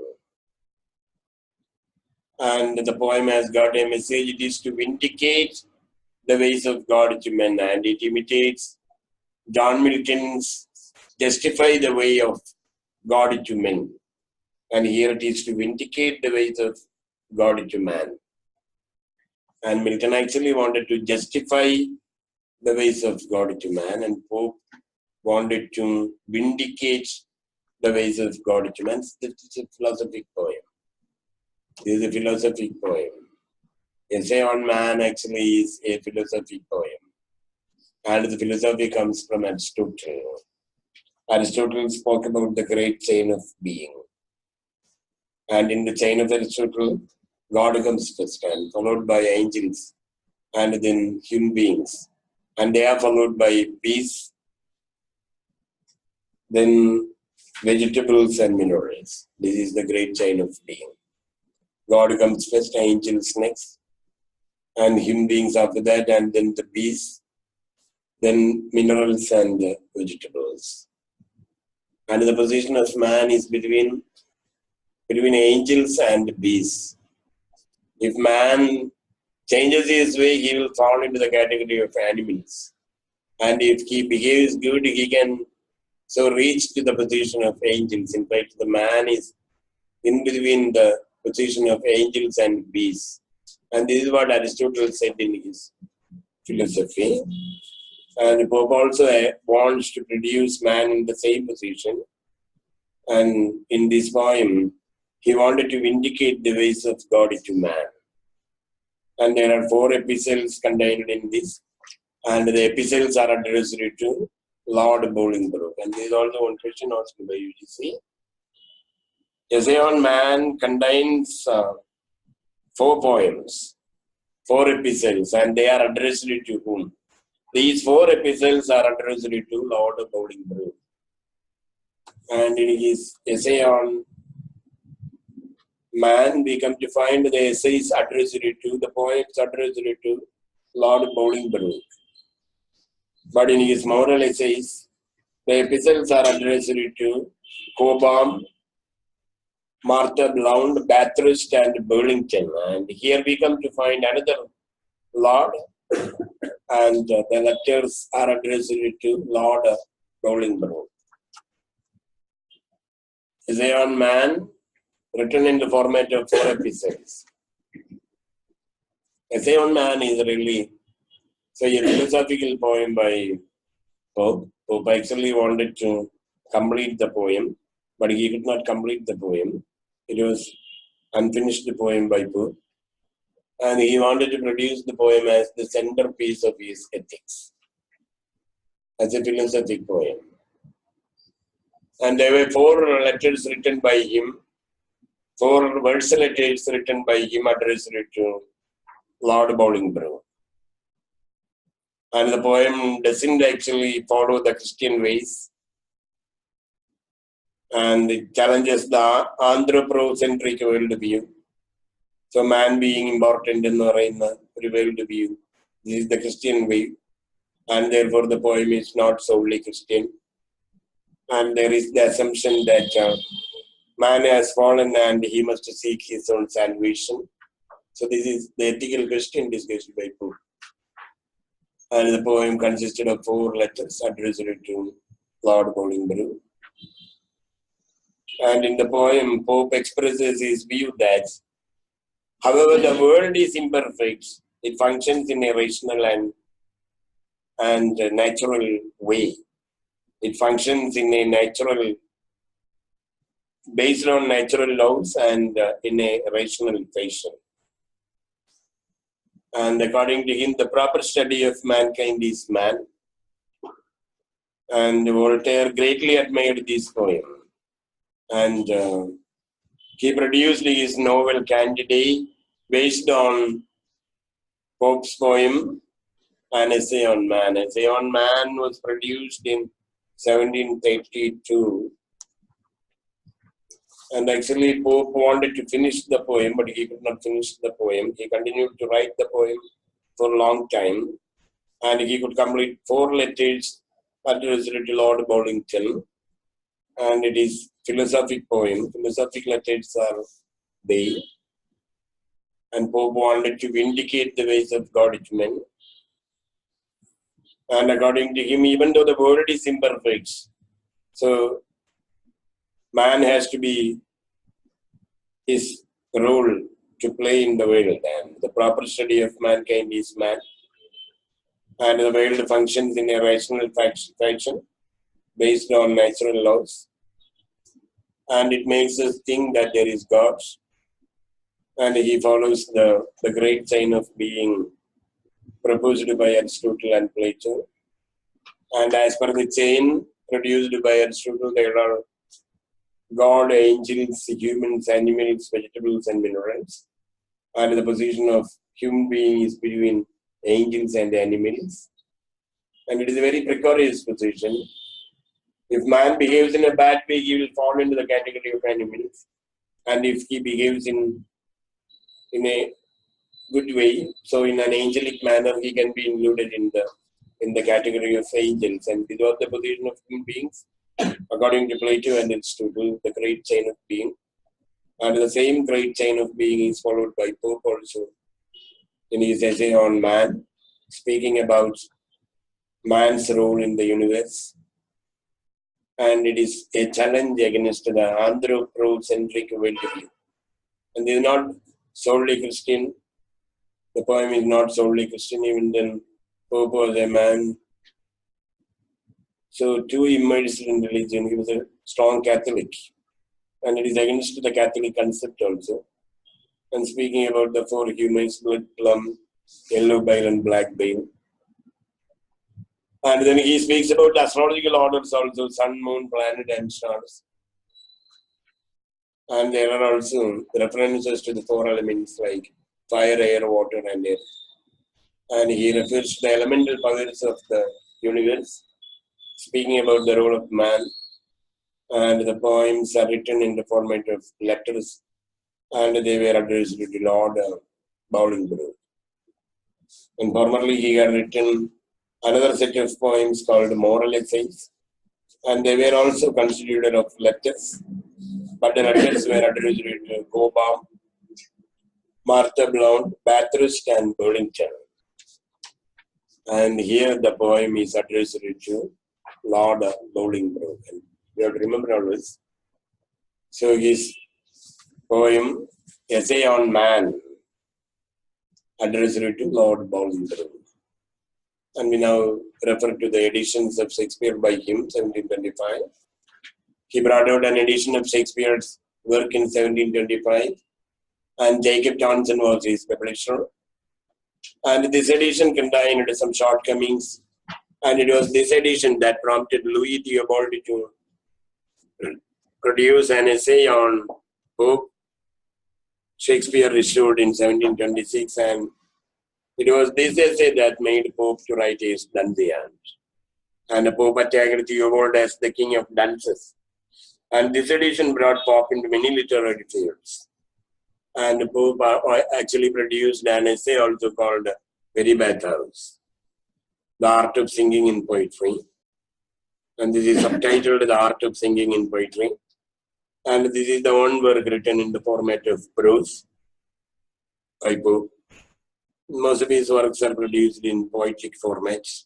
And the poem has got a message. It is to vindicate the ways of God to men, and it imitates John Milton's justify the way of God to men. And here it is to vindicate the ways of God to man. And Milton actually wanted to justify the ways of God to man, and Pope wanted to vindicate the ways of God to man. This is a philosophic poem. This is a philosophic poem. Essay on Man actually is a philosophic poem. And the philosophy comes from Aristotle. Aristotle spoke about the great chain of being. And in the chain of Aristotle, God comes first, and followed by angels, and then human beings. And they are followed by beasts, then vegetables and minerals. This is the great chain of being. God comes first, angels next, and human beings after that, and then the beasts, then minerals and vegetables. And the position of man is between angels and beasts. If man changes his way, he will fall into the category of animals. And if he behaves good, he can so reach to the position of angels. In fact, the man is in between the position of angels and beasts. And this is what Aristotle said in his philosophy. And Pope also wants to produce man in the same position. And in this poem, he wanted to vindicate the ways of God to man. And there are 4 epistles contained in this. And the epistles are addressed to Lord Bolingbroke. And there is also one question asked by UGC. Essay on Man contains 4 poems, 4 epistles, and they are addressed to whom? These 4 epistles are addressed to Lord Bolingbroke. And in his essay on Man, we come to find the essays addressed to, the poems addressed to Lord Bolingbroke. But in his moral essays, the epistles are addressed to Cobham, Martha Blount, Bathurst, and Burlington. And here we come to find another Lord, and the letters are addressed to Lord Bolingbroke. Essay on Man, written in the format of 4 epistles. Essay on Man is really a philosophical poem by Pope. Pope actually wanted to complete the poem, but he could not complete the poem. It was unfinished poem by Pope. And he wanted to produce the poem as the centerpiece of his ethics, as a philosophic poem. And there were 4 letters written by him, 4 verse letters written by him addressed to Lord Bolingbroke. And the poem doesn't actually follow the Christian ways. And it challenges the anthropocentric worldview. So man being important in the worldview. This is the Christian way. And therefore the poem is not solely Christian. And there is the assumption that man has fallen and he must seek his own salvation. So this is the ethical question discussed by Pope. And the poem consisted of 4 letters addressed to Lord Bolingbroke. And in the poem, Pope expresses his view that, however, the world is imperfect, it functions in a rational and natural way. It functions in a natural, based on natural laws and in a rational fashion. And according to him, the proper study of mankind is man. And Voltaire greatly admired this poem. And he produced his novel Candide based on Pope's poem, An Essay on Man. Essay on Man was produced in 1732. And actually, Pope wanted to finish the poem, but he could not finish the poem. He continued to write the poem for a long time. And he could complete 4 letters addressed to Lord Bollington. And it is philosophic poem. Philosophic letters are they. And Pope wanted to vindicate the ways of God to men. And according to him, even though the world is imperfect, so man has to be his role to play in the world. And the proper study of mankind is man. And the world functions in a rational fashion based on natural laws. And it makes us think that there is God. And he follows the great chain of being proposed by Aristotle and Plato. And as per the chain produced by Aristotle, there are God, angels, humans, animals, vegetables, and minerals. And the position of human being is between angels and animals. And it is a very precarious position. If man behaves in a bad way, he will fall into the category of animals. And if he behaves in a good way, so in an angelic manner, he can be included in the category of angels. And this was the position of human beings, according to Plato and Aristotle, the great chain of being. And the same great chain of being is followed by Pope also in his essay on man, speaking about man's role in the universe. And it is a challenge against the anthropocentric worldview. And this is not solely Christian. The poem is not solely Christian, even then Pope was a man so too immersed in religion. He was a strong Catholic. And it is against the Catholic concept also. And speaking about the 4 humans, blood, plum, yellow bile, and black bile. And then he speaks about astrological orders also, sun, moon, planet, and stars. And there are also references to the 4 elements like fire, air, water, and air. And he refers to the elemental powers of the universe, speaking about the role of man. And the poems are written in the format of letters, and they were addressed to Lord Bolingbroke. And formerly he had written another set of poems called moral essays, and they were also constituted of letters, but the letters were addressed to Cobham, Martha Blount, Bathurst, and Burlington. And here the poem is addressed to Lord Bolingbroke. And you have to remember always. So his poem, Essay on Man, addressed to Lord Bolingbroke. And we now refer to the editions of Shakespeare by him, 1725. He brought out an edition of Shakespeare's work in 1725, and Jacob Johnson was his publisher. And this edition contained some shortcomings, and it was this edition that prompted Louis Theobald to produce an essay on Pope. Shakespeare issued in 1726, and it was this essay that made Pope to write his Dunciad. And the Pope attacked Theobald as the king of dunces. And this edition brought Pope into many literary fields. And the Pope actually produced an essay also called Very Bathhouse, The Art of Singing in Poetry. And this is subtitled The Art of Singing in Poetry. And this is the one work written in the format of prose by Pope. Most of his works are produced in poetic formats.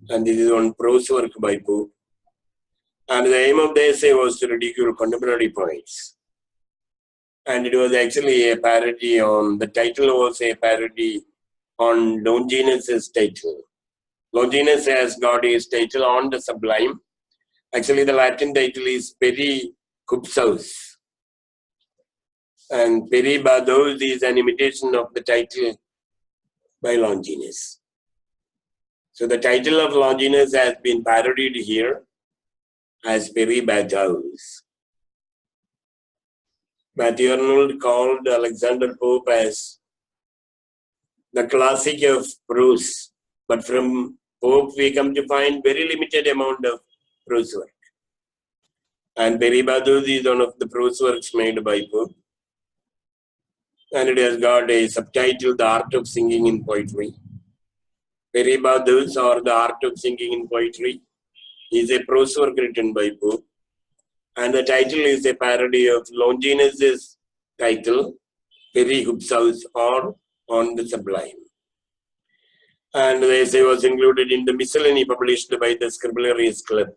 And this is one prose work by Pope. And the aim of the essay was to ridicule contemporary poets. And it was actually a parody on, the title was a parody on Longinus's title. Longinus has got his title on the Sublime. Actually, the Latin title is Pericupsaus. And Peribados is an imitation of the title by Longinus. So the title of Longinus has been parodied here as Peribados. Matthew Arnold called Alexander Pope as the classic of prose, but from Pope we come to find very limited amount of prose work. And Peribados is one of the prose works made by Pope. And it has got a subtitle, The Art of Singing in Poetry. Peribados, or The Art of Singing in Poetry, is a prose work written by Pope. And the title is a parody of Longinus's title, Pericupsaus, or On the Sublime. And the essay was included in the miscellany published by the Scribularius Club.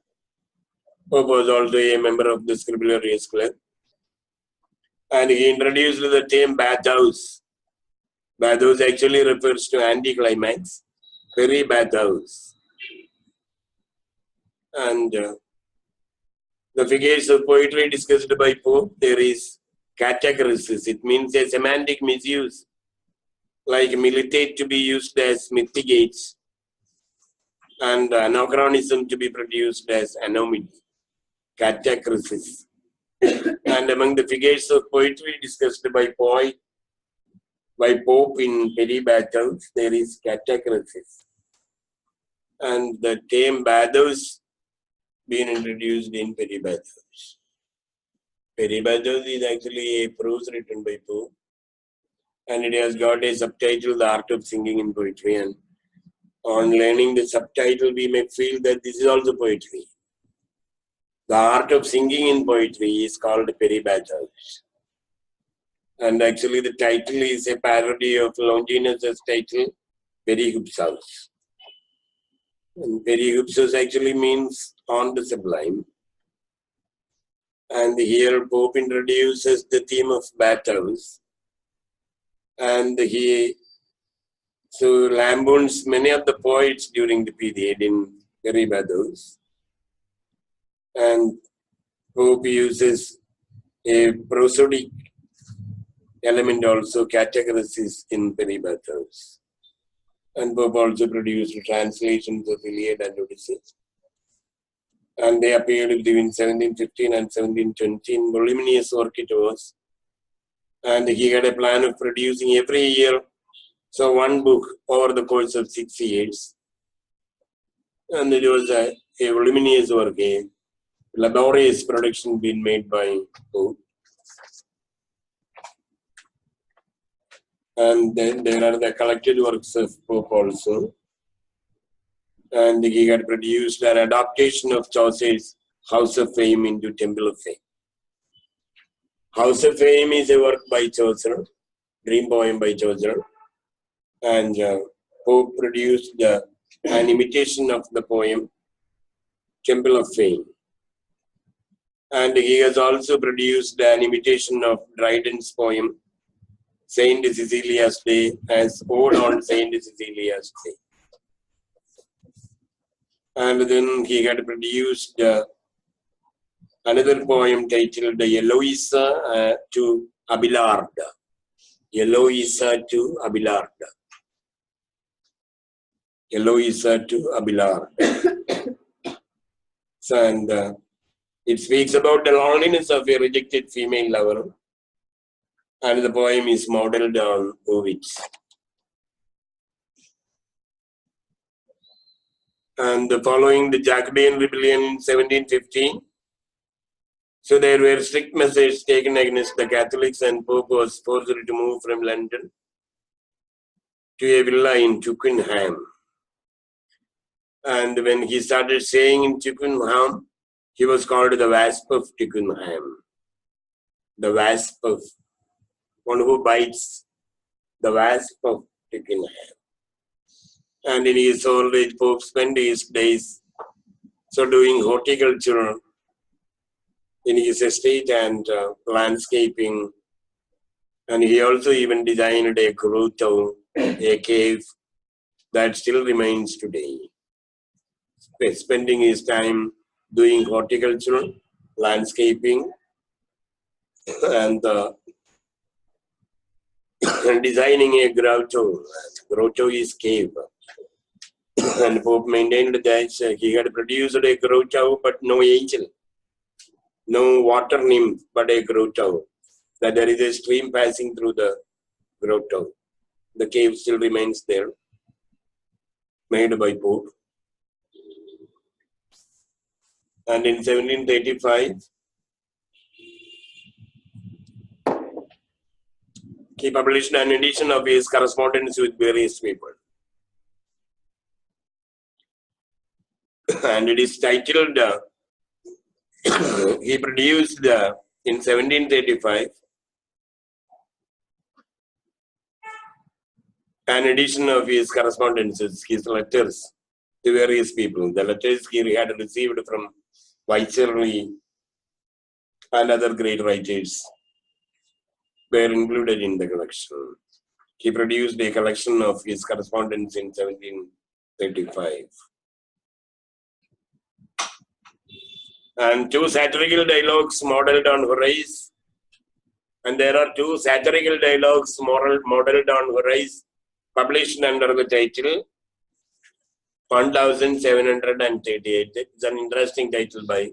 Pope was also a member of the Scribularius Club. And he introduced the term bathhouse. Bathhouse actually refers to anticlimax, peribathhouse. And the figures of poetry discussed by Pope, there is catachresis. It means a semantic misuse, like militate to be used as mitigates, and anachronism to be produced as anomaly, catachresis. And among the figures of poetry discussed by Pope in Peribathos, there is catachresis. And the term bathos being introduced in Peribathos. Peribathos is actually a prose written by Pope, and it has got a subtitle, The Art of Singing in Poetry. And on learning the subtitle, we may feel that this is also poetry. The art of singing in poetry is called Peribathos. And actually the title is a parody of Longinus' title, Pericupsaus. And Pericupsaus actually means on the sublime. And here Pope introduces the theme of bathhouse. And he lampoons many of the poets during the period in Peribathos. And Pope uses a prosodic element also, catachresis, in Peribathos. And Pope also produced translations of Iliad and Odyssey. And they appeared between 1715 and 1720. In voluminous work it was. And he had a plan of producing every year, so one book over the course of 6 years. And it was a voluminous work, a laborious production being made by Pope. And then there are the collected works of Pope also. And he had produced an adaptation of Chaucer's House of Fame into Temple of Fame. House of Fame is a work by Chaucer, dream poem by Chaucer. And Pope produced an imitation of the poem, Temple of Fame. And he has also produced an imitation of Dryden's poem, Saint Cecilia's Day, as Ode on Saint Cecilia's Day. And then he had produced another poem titled Eloisa to Abelard. Eloisa to Abelard. Eloisa to Abelard. And it speaks about the loneliness of a rejected female lover. And the poem is modeled on Ovid. And following the Jacobin rebellion in 1715, so there were strict measures taken against the Catholics, and Pope was forced to move from London to a villa in Twickenham. And when he started staying in Twickenham, he was called the Wasp of Twickenham. The Wasp of, one who bites, the Wasp of Twickenham. And in his old age, Pope spent his days so doing horticulture in his estate and landscaping. And he also even designed a grotto, a cave that still remains today. Spending his time doing horticulture, landscaping, and designing a grotto. Grotto is cave. And Pope maintained that he had produced a grotto, but no angel, no water nymph, but a grotto. That there is a stream passing through the grotto. The cave still remains there, made by Pope. And in 1735, he published an edition of his correspondence with various people. And it is titled, he produced in 1735 an edition of his correspondences, his letters to various people. The letters he had received from Viceroy and other great writers were included in the collection. He produced a collection of his correspondence in 1735. And two satirical dialogues modeled on Horace. And there are two satirical dialogues modeled on Horace, published under the title 1738. It's an interesting title by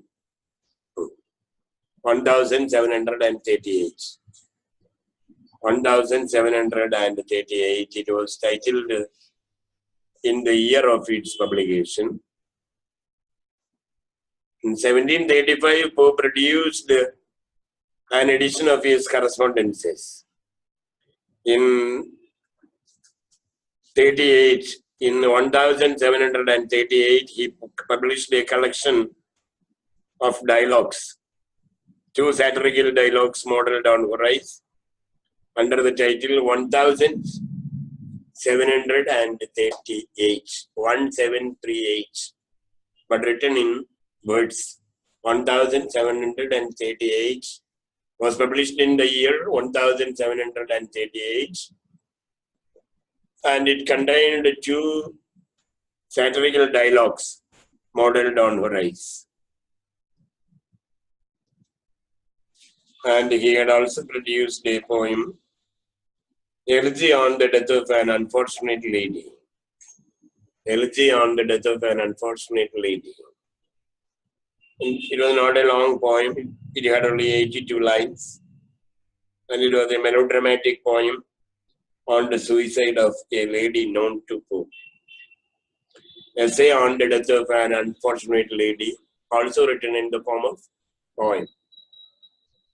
1738. 1738. It was titled in the year of its publication. In 1735, Pope produced an edition of his correspondences. In 1738, he published a collection of dialogues, two satirical dialogues modeled on Horace, under the title 1738, 1738, but written in words. 1738 was published in the year 1738, and it contained two satirical dialogues modeled on Horace. And he had also produced a poem, Elegy on the Death of an Unfortunate Lady. Elegy on the Death of an Unfortunate Lady. It was not a long poem. It had only 82 lines. And it was a melodramatic poem on the suicide of a lady known to Pope. Essay on the Death of an Unfortunate Lady, also written in the form of poem.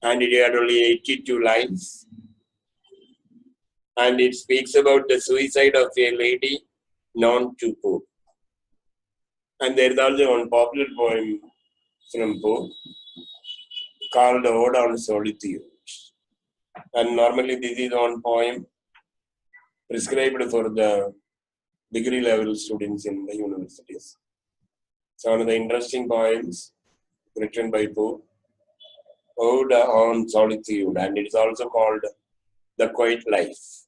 And it had only 82 lines. And it speaks about the suicide of a lady known to Pope. And there is also one popular poem from Pope called Ode on Solitude. And normally this is one poem prescribed for the degree level students in the universities. So one of the interesting poems written by Pope, Ode on Solitude, and it is also called The Quiet Life.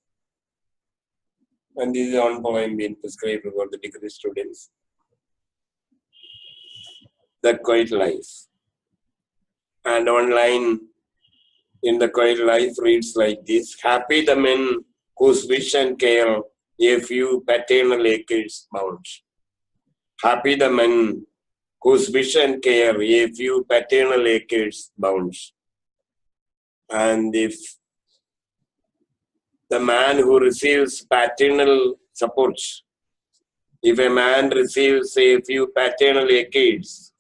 And this is one poem being prescribed for the degree students. The Quiet Life. And one line in The Quiet Life reads like this: happy the men whose wish and care a few paternal acres bounds. Happy the men whose wish and care a few paternal acres bounds. And if the man who receives paternal support, if a man receives a few paternal acres,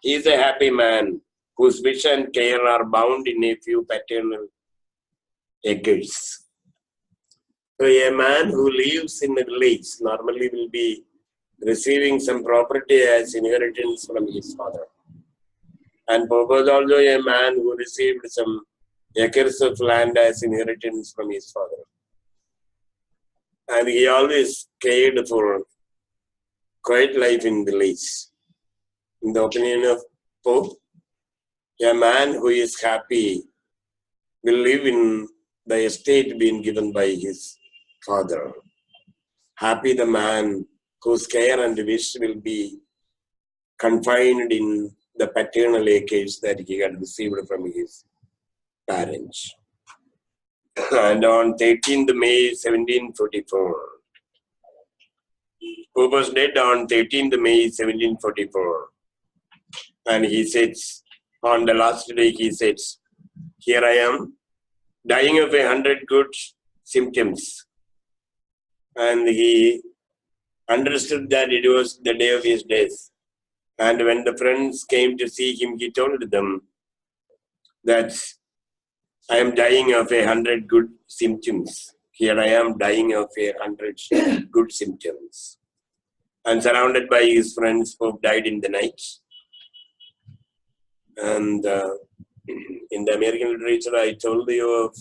he is a happy man whose wish and care are bound in a few paternal acres. So a man who lives in a village normally will be receiving some property as inheritance from his father. And Pope was also a man who received some acres of land as inheritance from his father. And he always cared for quiet life in village. In the opinion of Pope, A man who is happy will live in the estate being given by his father. Happy the man whose care and wish will be confined in the paternal acres that he had received from his parents. And on 13th May 1744, Pope was dead on 13th May 1744. And he says, on the last day, he says, here I am, dying of 100 good symptoms. And he understood that it was the day of his death. And when the friends came to see him, he told them that I am dying of 100 good symptoms. Here I am dying of 100 good symptoms. And surrounded by his friends, Pope died in the night. And in the American literature, I told you of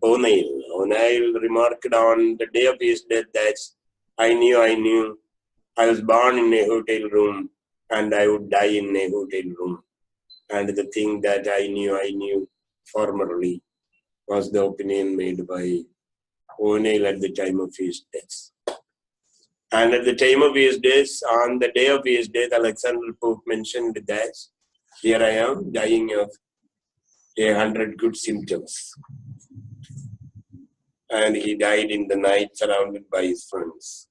O'Neill. O'Neill remarked on the day of his death that I knew I was born in a hotel room and I would die in a hotel room. And the thing that I knew formerly was the opinion made by O'Neill at the time of his death. And at the time of his death, on the day of his death, Alexander Pope mentioned that here I am dying of 100 good symptoms. And he died in the night surrounded by his friends.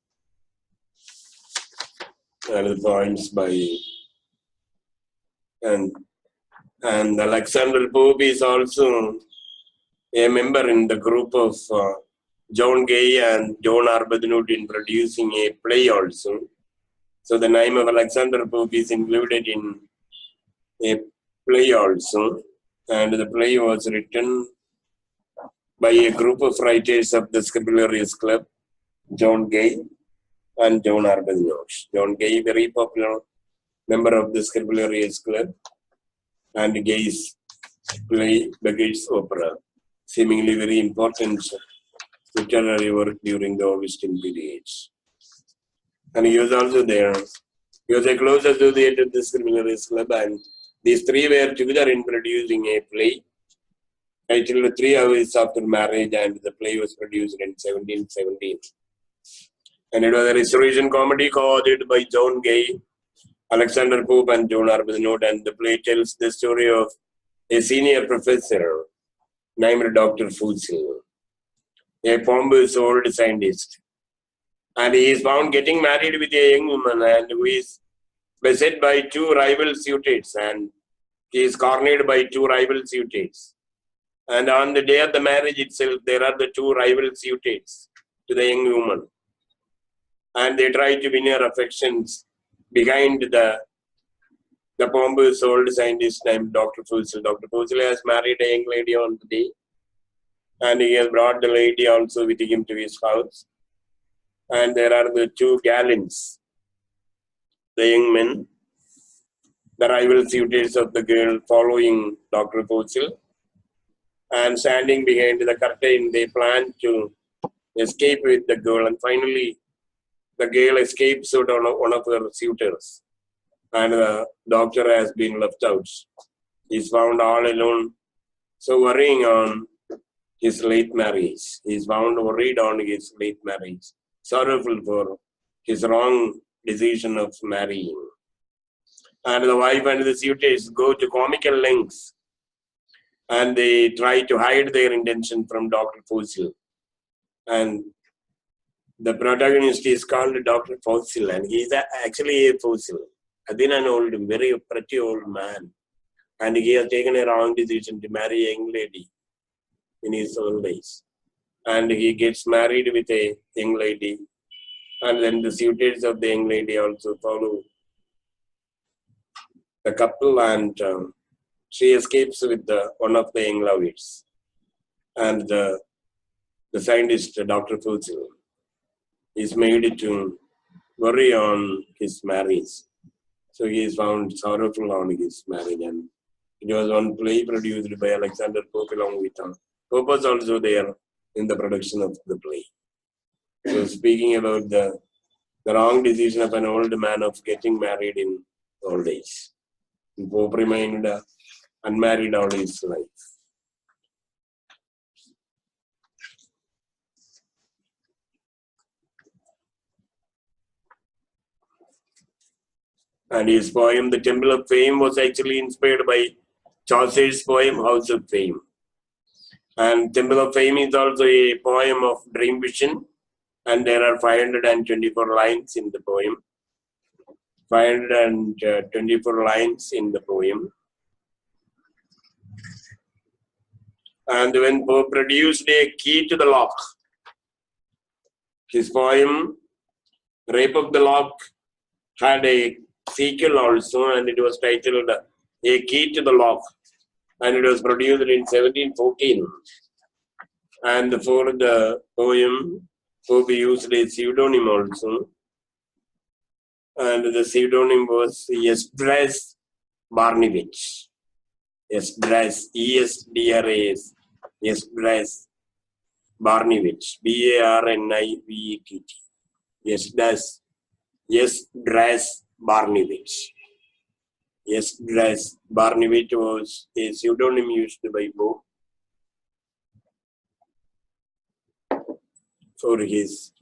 And the points by and Alexander Pope is also a member in the group of John Gay and John Arbuthnot in producing a play also. So the name of Alexander Pope is included in a play also. And the play was written by a group of writers of the Scapularius Club, John Gay and John Arbuthnot. John Gay, very popular member of the Scapularius Club, and Gay's play, Beggar's Opera, seemingly very important literary work during the Augustan periods. And he was also there. He was a close associate of the Scapularius Club, and these three were together in producing a play titled 3 Hours After Marriage, and the play was produced in 1717. And it was a restoration comedy co-authored by John Gay, Alexander Pope, and John Arbuthnot, and the play tells the story of a senior professor named Dr. Fusil, a pompous old scientist. And he is found getting married with a young woman and who is beset by two rival suitors, and he is cornered by two rival suitors. And on the day of the marriage itself, there are the two rival suitors to the young woman. And they try to win her affections behind the pompous old scientist named Dr. Fusil. Dr. Fusil has married a young lady on the day, and he has brought the lady also with him to his house. And there are the two gallants, the young men, the rival suitors of the girl, following Dr. Fusil. And standing behind the curtain, they plan to escape with the girl. And finally, the girl escapes out on one of her suitors. And the doctor has been left out. He's found all alone. So worrying on his late marriage. He's found worried on his late marriage. Sorrowful for his wrong decision of marrying. And the wife and the suitors go to comical lengths. And they try to hide their intention from Dr. Fusil. And the protagonist is called Dr. Fusil, and he is actually a Fusil. An old, very pretty old man. And he has taken a wrong decision to marry a young lady in his old days. And he gets married with a young lady. And then the suitors of the young lady also follow the couple, and she escapes with one of the young lovers. And the scientist, Dr. Fusil, is made to worry on his marriage. So he is found sorrowful on his marriage. And it was one play produced by Alexander Pope along with him. Pope was also there in the production of the play. So speaking about the wrong decision of an old man of getting married in old age. Pope remained unmarried all his life. And his poem, The Temple of Fame, was actually inspired by Chaucer's poem, House of Fame. And Temple of Fame is also a poem of dream vision, and there are 524 lines in the poem. 524 lines in the poem. And when Pope produced a key to the lock, his poem, Rape of the Lock, had a sequel also, and it was titled A Key to the Lock, and it was produced in 1714. And for the poem, Pope used a pseudonym also, and the pseudonym was Esdras Barnivich. Esdras, E-S-D-R-A-S, Esdras Barnivich, B-A-R-N-I-V-E-T-T. Esdras Barnivich. Esdras Barnivich was a pseudonym used by Pope for his.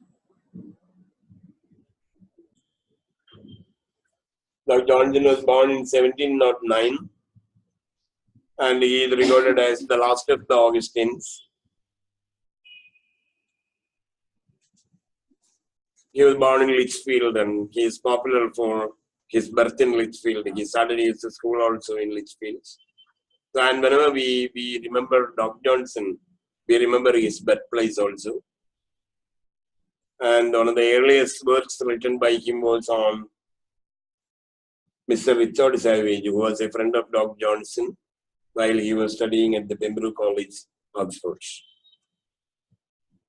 Now, Johnson was born in 1709, and he is regarded as the last of the Augustines. He was born in Lichfield, and he is popular for his birth in Lichfield. He started his school also in Lichfield. And whenever we remember Dr. Johnson, we remember his birthplace also. And one of the earliest works written by him was on Mr. Richard Savage, who was a friend of Dr. Johnson while he was studying at the Pembroke College, Oxford.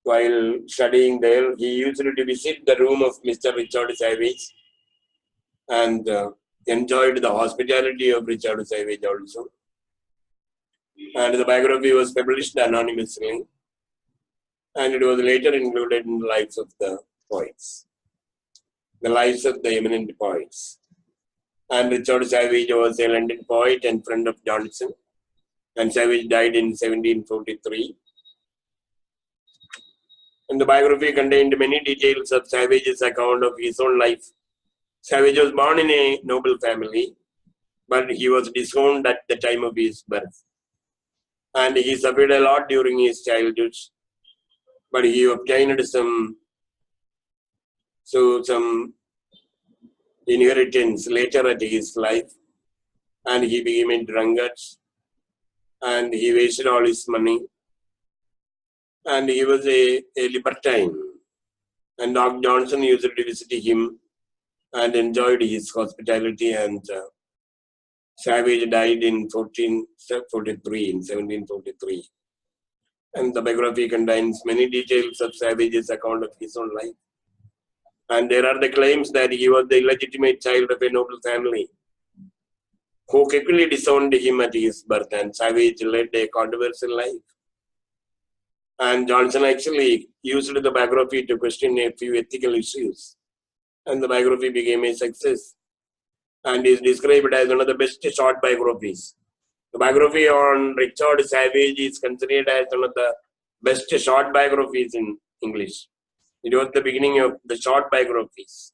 While studying there, he used to visit the room of Mr. Richard Savage and enjoyed the hospitality of Richard Savage also. And the biography was published anonymously, and it was later included in the lives of the poets, the lives of the eminent poets. And Richard Savage was a London poet and friend of Johnson, and Savage died in 1743. And the biography contained many details of Savage's account of his own life. Savage was born in a noble family, but he was disowned at the time of his birth. And he suffered a lot during his childhood, but he obtained some inheritance later at his life, and he became a drunkard, and he wasted all his money, and he was a libertine. And Dr. Johnson used to visit him and enjoyed his hospitality, and Savage died in 1743. And the biography contains many details of Savage's account of his own life. And there are the claims that he was the illegitimate child of a noble family who quickly disowned him at his birth, and Savage led a controversial life. And Johnson actually used the biography to question a few ethical issues, and the biography became a success and is described as one of the best short biographies. The biography on Richard Savage is considered as one of the best short biographies in English. It was the beginning of the short biographies.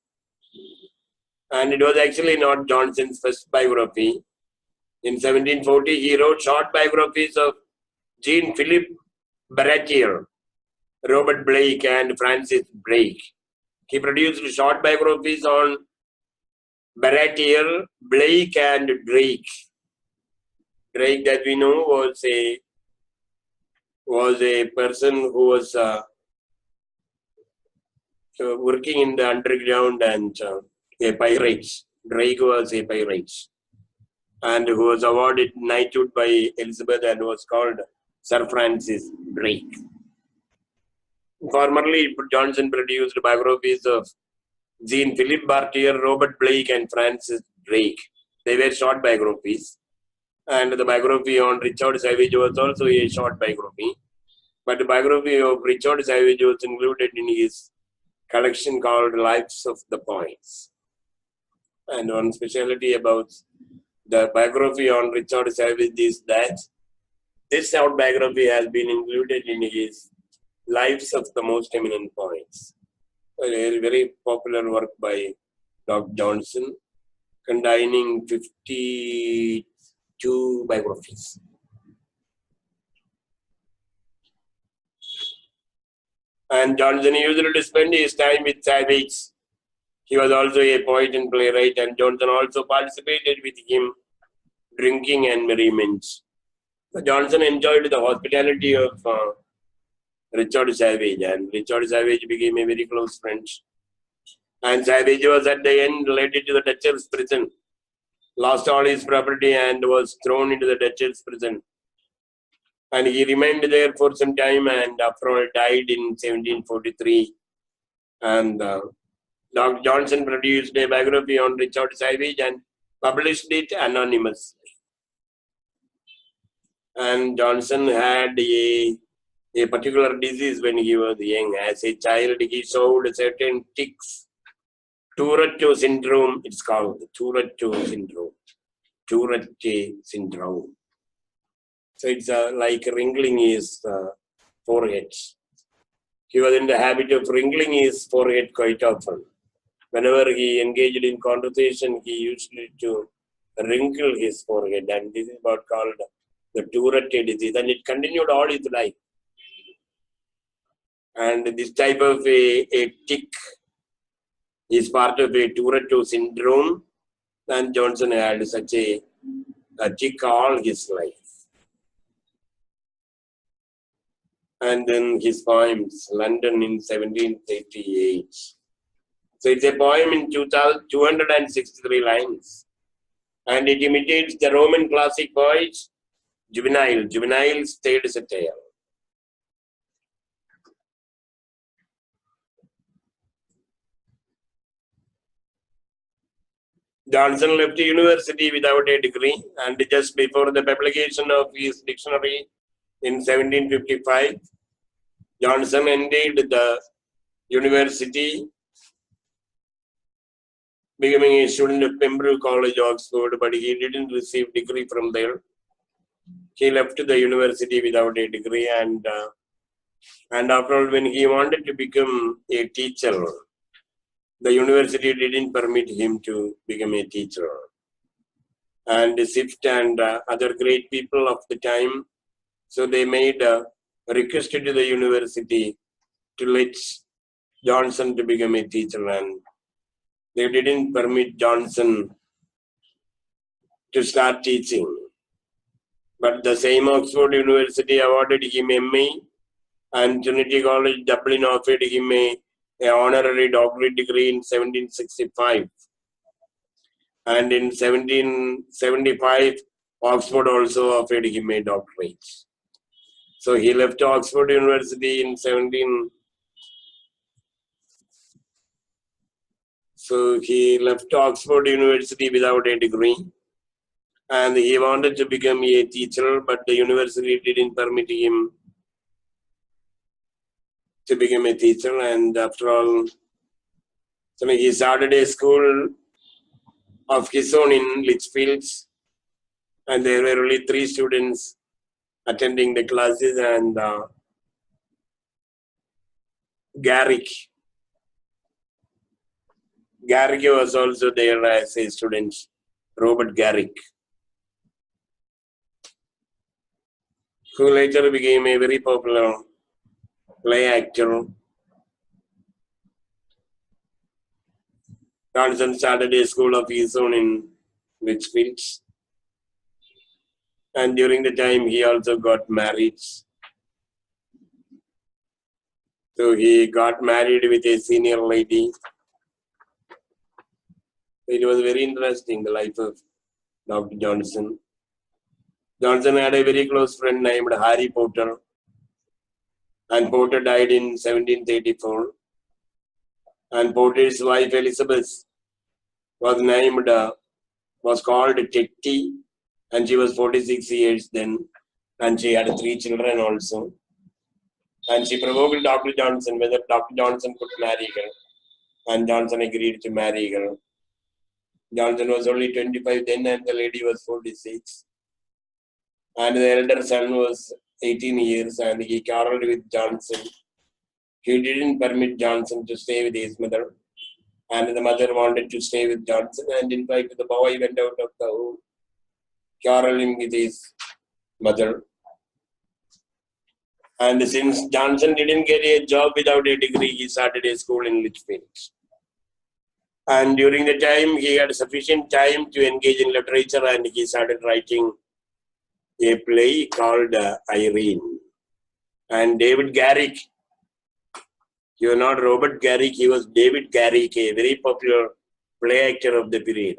And it was actually not Johnson's first biography. In 1740, he wrote short biographies of Jean-Philippe Barratier, Robert Blake, and Francis Drake. He produced short biographies on Barratier, Blake, and Drake. Drake, that we know, was a person who was working in the underground and a pirate. Drake was a pirate, and who was awarded knighthood by Elizabeth and was called Sir Francis Drake. Formerly, Johnson produced biographies of Jean-Philippe Barratier, Robert Blake, and Francis Drake. They were short biographies. And the biography on Richard Savage was also a short biography. But the biography of Richard Savage was included in his collection called Lives of the Poets. And one specialty about the biography on Richard Savage is that this autobiography has been included in his Lives of the Most Eminent Poets, a very popular work by Dr. Johnson, containing 52 biographies. And Johnson used to spend his time with Savage. He was also a poet and playwright, and Johnson also participated with him drinking and merriment. So Johnson enjoyed the hospitality of Richard Savage, and Richard Savage became a very close friend. And Savage was at the end led into the Dutchess prison, lost all his property, and was thrown into the Dutchess prison. And he remained there for some time, and after all died in 1743. And Dr. Johnson produced a biography on Richard Savage and published it anonymously. And Johnson had a particular disease when he was young. As a child, he showed certain tics. Tourette syndrome, it's called Tourette syndrome. Tourette syndrome. So it's like wrinkling his forehead. He was in the habit of wrinkling his forehead quite often. Whenever he engaged in conversation, he used to wrinkle his forehead, and this is what called the Tourette disease, and it continued all his life. And this type of a tic is part of a Tourette syndrome, and Johnson had such a tic all his life. And then his poems, London in 1738. So it's a poem in 263 lines, and it imitates the Roman classic poet Juvenile's tale satire. Johnson left the university without a degree, and just before the publication of his dictionary in 1755, Johnson entered the university, becoming a student of Pembroke College, Oxford, but he didn't receive degree from there. He left the university without a degree, and after all, when he wanted to become a teacher, the university didn't permit him to become a teacher. And Swift and other great people of the time, so they made a request to the university to let Johnson to become a teacher, and they didn't permit Johnson to start teaching. But the same Oxford University awarded him MA, and Trinity College Dublin offered him an honorary doctorate degree in 1765. And in 1775, Oxford also offered him a doctorate. So he left Oxford University in 17. So he left Oxford University without a degree, and he wanted to become a teacher, but the university didn't permit him to become a teacher. And after all, so he started a school of his own in Lichfield, and there were only 3 students attending the classes, and Garrick was also there as a student, Robert Garrick, who later became a very popular play actor. Johnson started a school of his own in Lichfield, and during the time he also got married. So he got married with a senior lady. It was very interesting, the life of Dr. Johnson. Johnson had a very close friend named Harry Potter, and Potter died in 1734. And Potter's wife Elizabeth was called Tetty, and she was 46 years then, and she had 3 children also. And she provoked Dr. Johnson whether Dr. Johnson could marry her, and Johnson agreed to marry her. Johnson was only 25 then, and the lady was 46. And the elder son was 18 years, and he quarreled with Johnson. He didn't permit Johnson to stay with his mother, and the mother wanted to stay with Johnson. And in fact, the boy went out of the home, quarreling with his mother. And since Johnson didn't get a job without a degree, he started a school in Litchfield. And during the time, he had sufficient time to engage in literature, and he started writing a play called Irene. And David Garrick, he was not Robert Garrick, he was David Garrick, a very popular play actor of the period.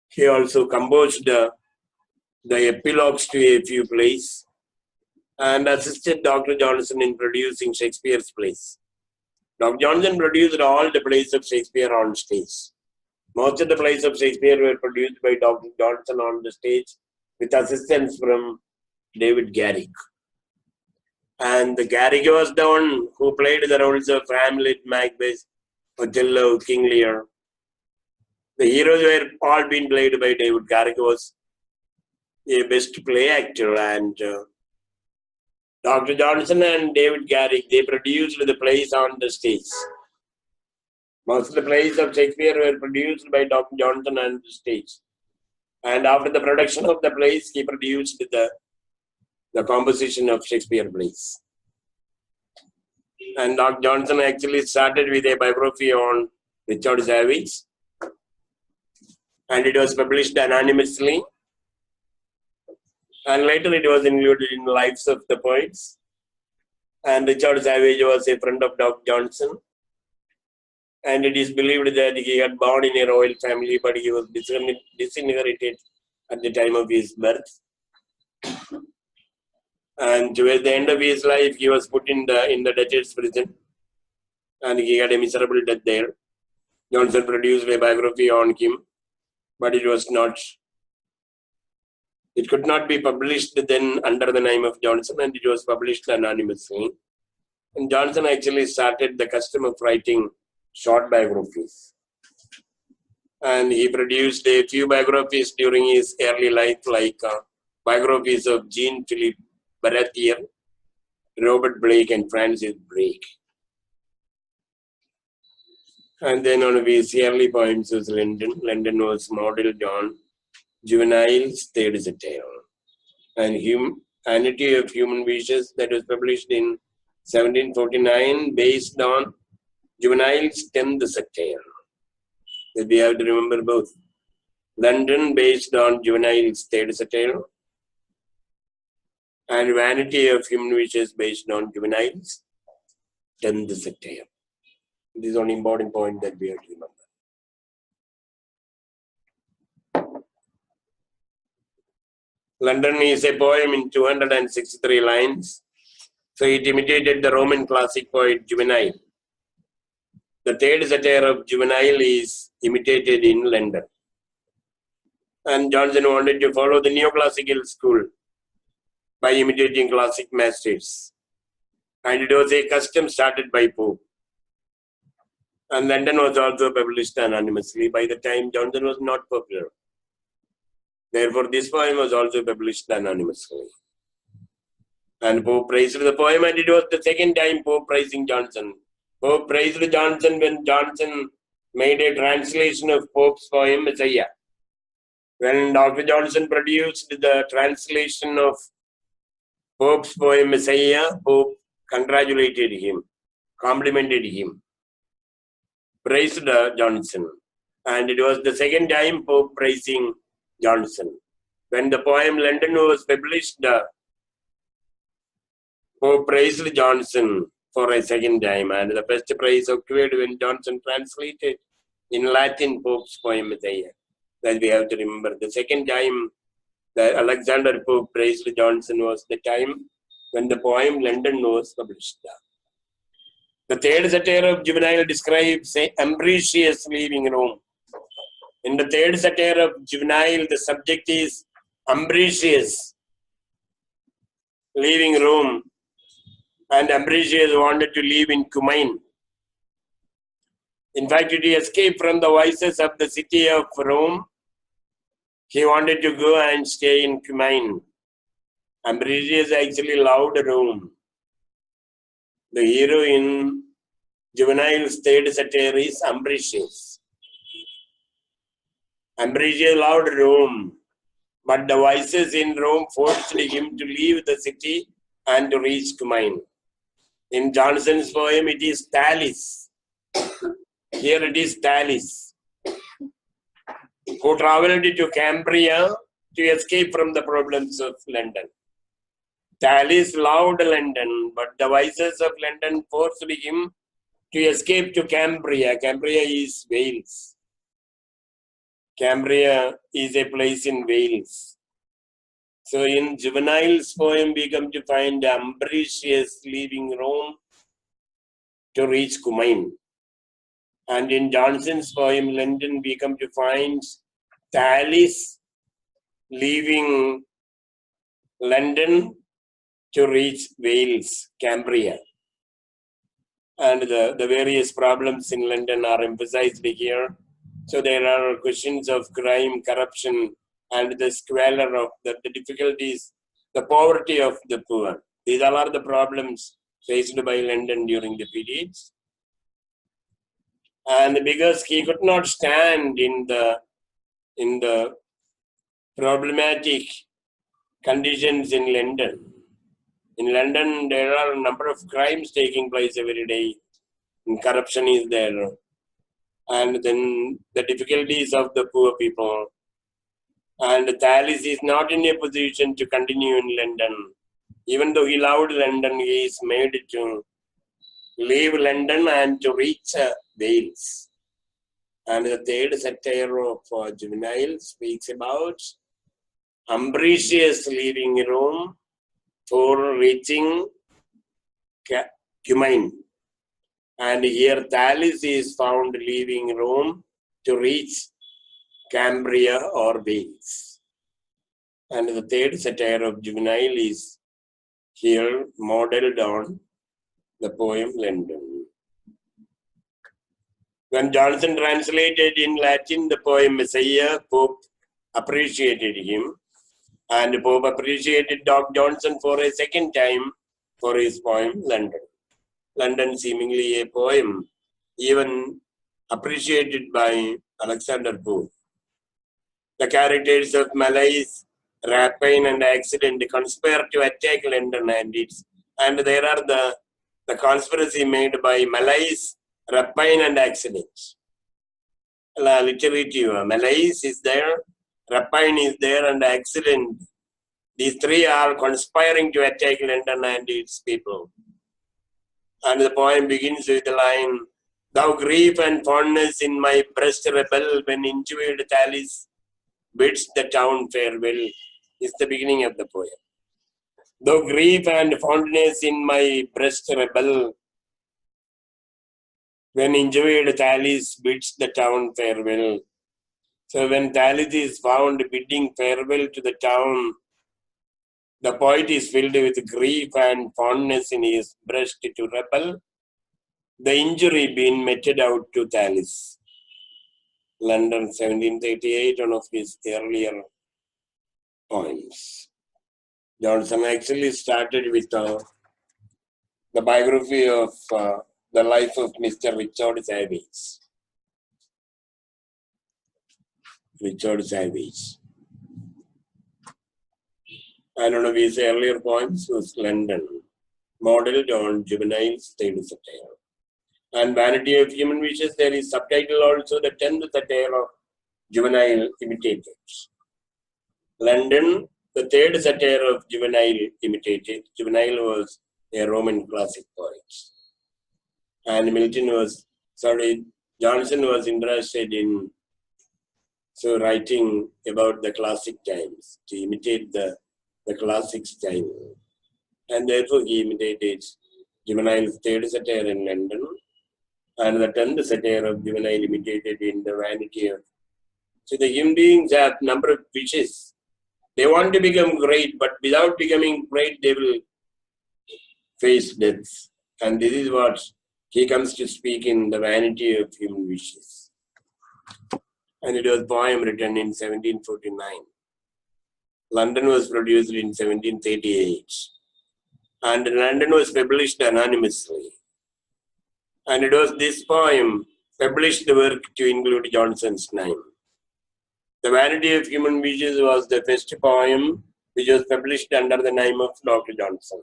He also composed the epilogues to a few plays and assisted Dr. Johnson in producing Shakespeare's plays. Dr. Johnson produced all the plays of Shakespeare on stage. Most of the plays of Shakespeare were produced by Dr. Johnson on the stage with assistance from David Garrick. And the Garrick was the one who played the roles of Hamlet, Macbeth, Othello, King Lear. The heroes were all being played by David Garrick, who was a best play actor, and Dr. Johnson and David Garrick, they produced the plays on the stage. Most of the plays of Shakespeare were produced by Dr. Johnson on the stage. And after the production of the plays, he produced the composition of Shakespeare plays. And Dr. Johnson actually started with a biography on Richard Savage, and it was published anonymously. And later it was included in Lives of the Poets. And Richard Savage was a friend of Dr. Johnson. And it is believed that he had born in a royal family, but he was disinherited at the time of his birth. And towards the end of his life, he was put in the debtors' prison, and he had a miserable death there. Johnson produced a biography on him, but it could not be published then under the name of Johnson, and it was published anonymously. And Johnson actually started the custom of writing short biographies. And he produced a few biographies during his early life, like biographies of Jean-Philippe Baratier, Robert Blake, and Francis Drake. And then one of his early poems was London. London was modeled on Juvenile's third satire. And Humanity of Human Wishes, that was published in 1749, based on Juvenile's 10th satire. That we have to remember both. London, based on Juvenile's third satire, and Vanity of Human Wishes, based on Juvenile's 10th satire. This is an important point that we have to remember. London is a poem in 263 lines. So it imitated the Roman classic poet Juvenile. The third satire of Juvenile is imitated in London. And Johnson wanted to follow the neoclassical school by imitating classic masters. And it was a custom started by Pope. And London was also published anonymously. By the time Johnson was not popular. Therefore, this poem was also published anonymously. And Pope praised the poem, and it was the second time Pope praising Johnson. Pope praised Johnson when Johnson made a translation of Pope's poem, Messiah. When Dr. Johnson produced the translation of Pope's poem, Messiah, Pope congratulated him, complimented him, praised Johnson. And it was the second time Pope praising Johnson. When the poem London was published, Pope praised Johnson for a second time, and the first praise occurred when Johnson translated in Latin Pope's poem Messiah. That we have to remember. The second time that Alexander Pope praised Johnson was the time when the poem London was published. The third satire of Juvenile describes an ambitious leaving Rome. In the third satire of Juvenile, the subject is ambitious leaving Rome, and Ambrosius wanted to live in Cumain. In fact, to escape from the vices of the city of Rome, he wanted to go and stay in Cumain. Ambrosius actually loved Rome. The hero in Juvenile's third satire is Ambrosius. Ambrosius loved Rome, but the vices in Rome forced him to leave the city and to reach Cumain. In Johnson's poem, it is Thalys. Here it is Thalys, who traveled to Cambria to escape from the problems of London. Thalys loved London, but the vices of London forced him to escape to Cambria. Cambria is Wales. Cambria is a place in Wales. So in Juvenile's poem, we come to find Ambrosius leaving Rome to reach Cumain. And in Johnson's poem, London, we come to find Thalys leaving London to reach Wales, Cambria. And the various problems in London are emphasized here. So there are questions of crime, corruption, and the squalor of the difficulties, the poverty of the poor. These all are the problems faced by London during the periods. And because he could not stand in the problematic conditions in London. In London, there are a number of crimes taking place every day, and corruption is there. And then the difficulties of the poor people. And Thalys is not in a position to continue in London. Even though he loved London, he is made to leave London and to reach Wales. And the third satire of Juvenile speaks about Ambrosius leaving Rome for reaching Cumain. And here Thalys is found leaving Rome to reach Cambria or Wales. And the third satire of Juvenile is here modeled on the poem London. When Johnson translated in Latin the poem Messiah, Pope appreciated him. And Pope appreciated Dr. Johnson for a second time for his poem London. London seemingly a poem even appreciated by Alexander Pope. The characters of malice, rapine, and accident conspire to attack London and there are the conspiracy made by malice, rapine, and accident. Literature, malice is there, rapine is there, and accident. These three are conspiring to attack London and its people. And the poem begins with the line, "Thou grief and fondness in my breast rebel, when injured Thalys bids the town farewell," is the beginning of the poem. "Thou grief and fondness in my breast rebel, when injured Thalys bids the town farewell." So when Thalys is found bidding farewell to the town, the poet is filled with grief and fondness in his breast to rebel, the injury being meted out to Thalys. London, 1738, one of his earlier poems. Johnson actually started with the biography of the life of Mr. Richard Savage. Richard Savage. And one of his earlier poems was London, modeled on Juvenile's third satire. And Vanity of Human Wishes, there is subtitle also, the 10th satire of Juvenile imitated. London, the third satire of Juvenile imitated. Juvenile was a Roman classic poet. And Johnson was interested in writing about the classic times, to imitate the classic style. And therefore he imitated Juvenile's third satire in London, and the 10th satire of Juvenile imitated in the Vanity of. So the human beings have number of wishes. They want to become great, but without becoming great, they will face death. And this is what he comes to speak in The Vanity of Human Wishes. And it was a poem written in 1749. London was produced in 1738. And London was published anonymously. And it was this poem published the work to include Johnson's name. The Vanity of Human Wishes was the first poem which was published under the name of Dr. Johnson.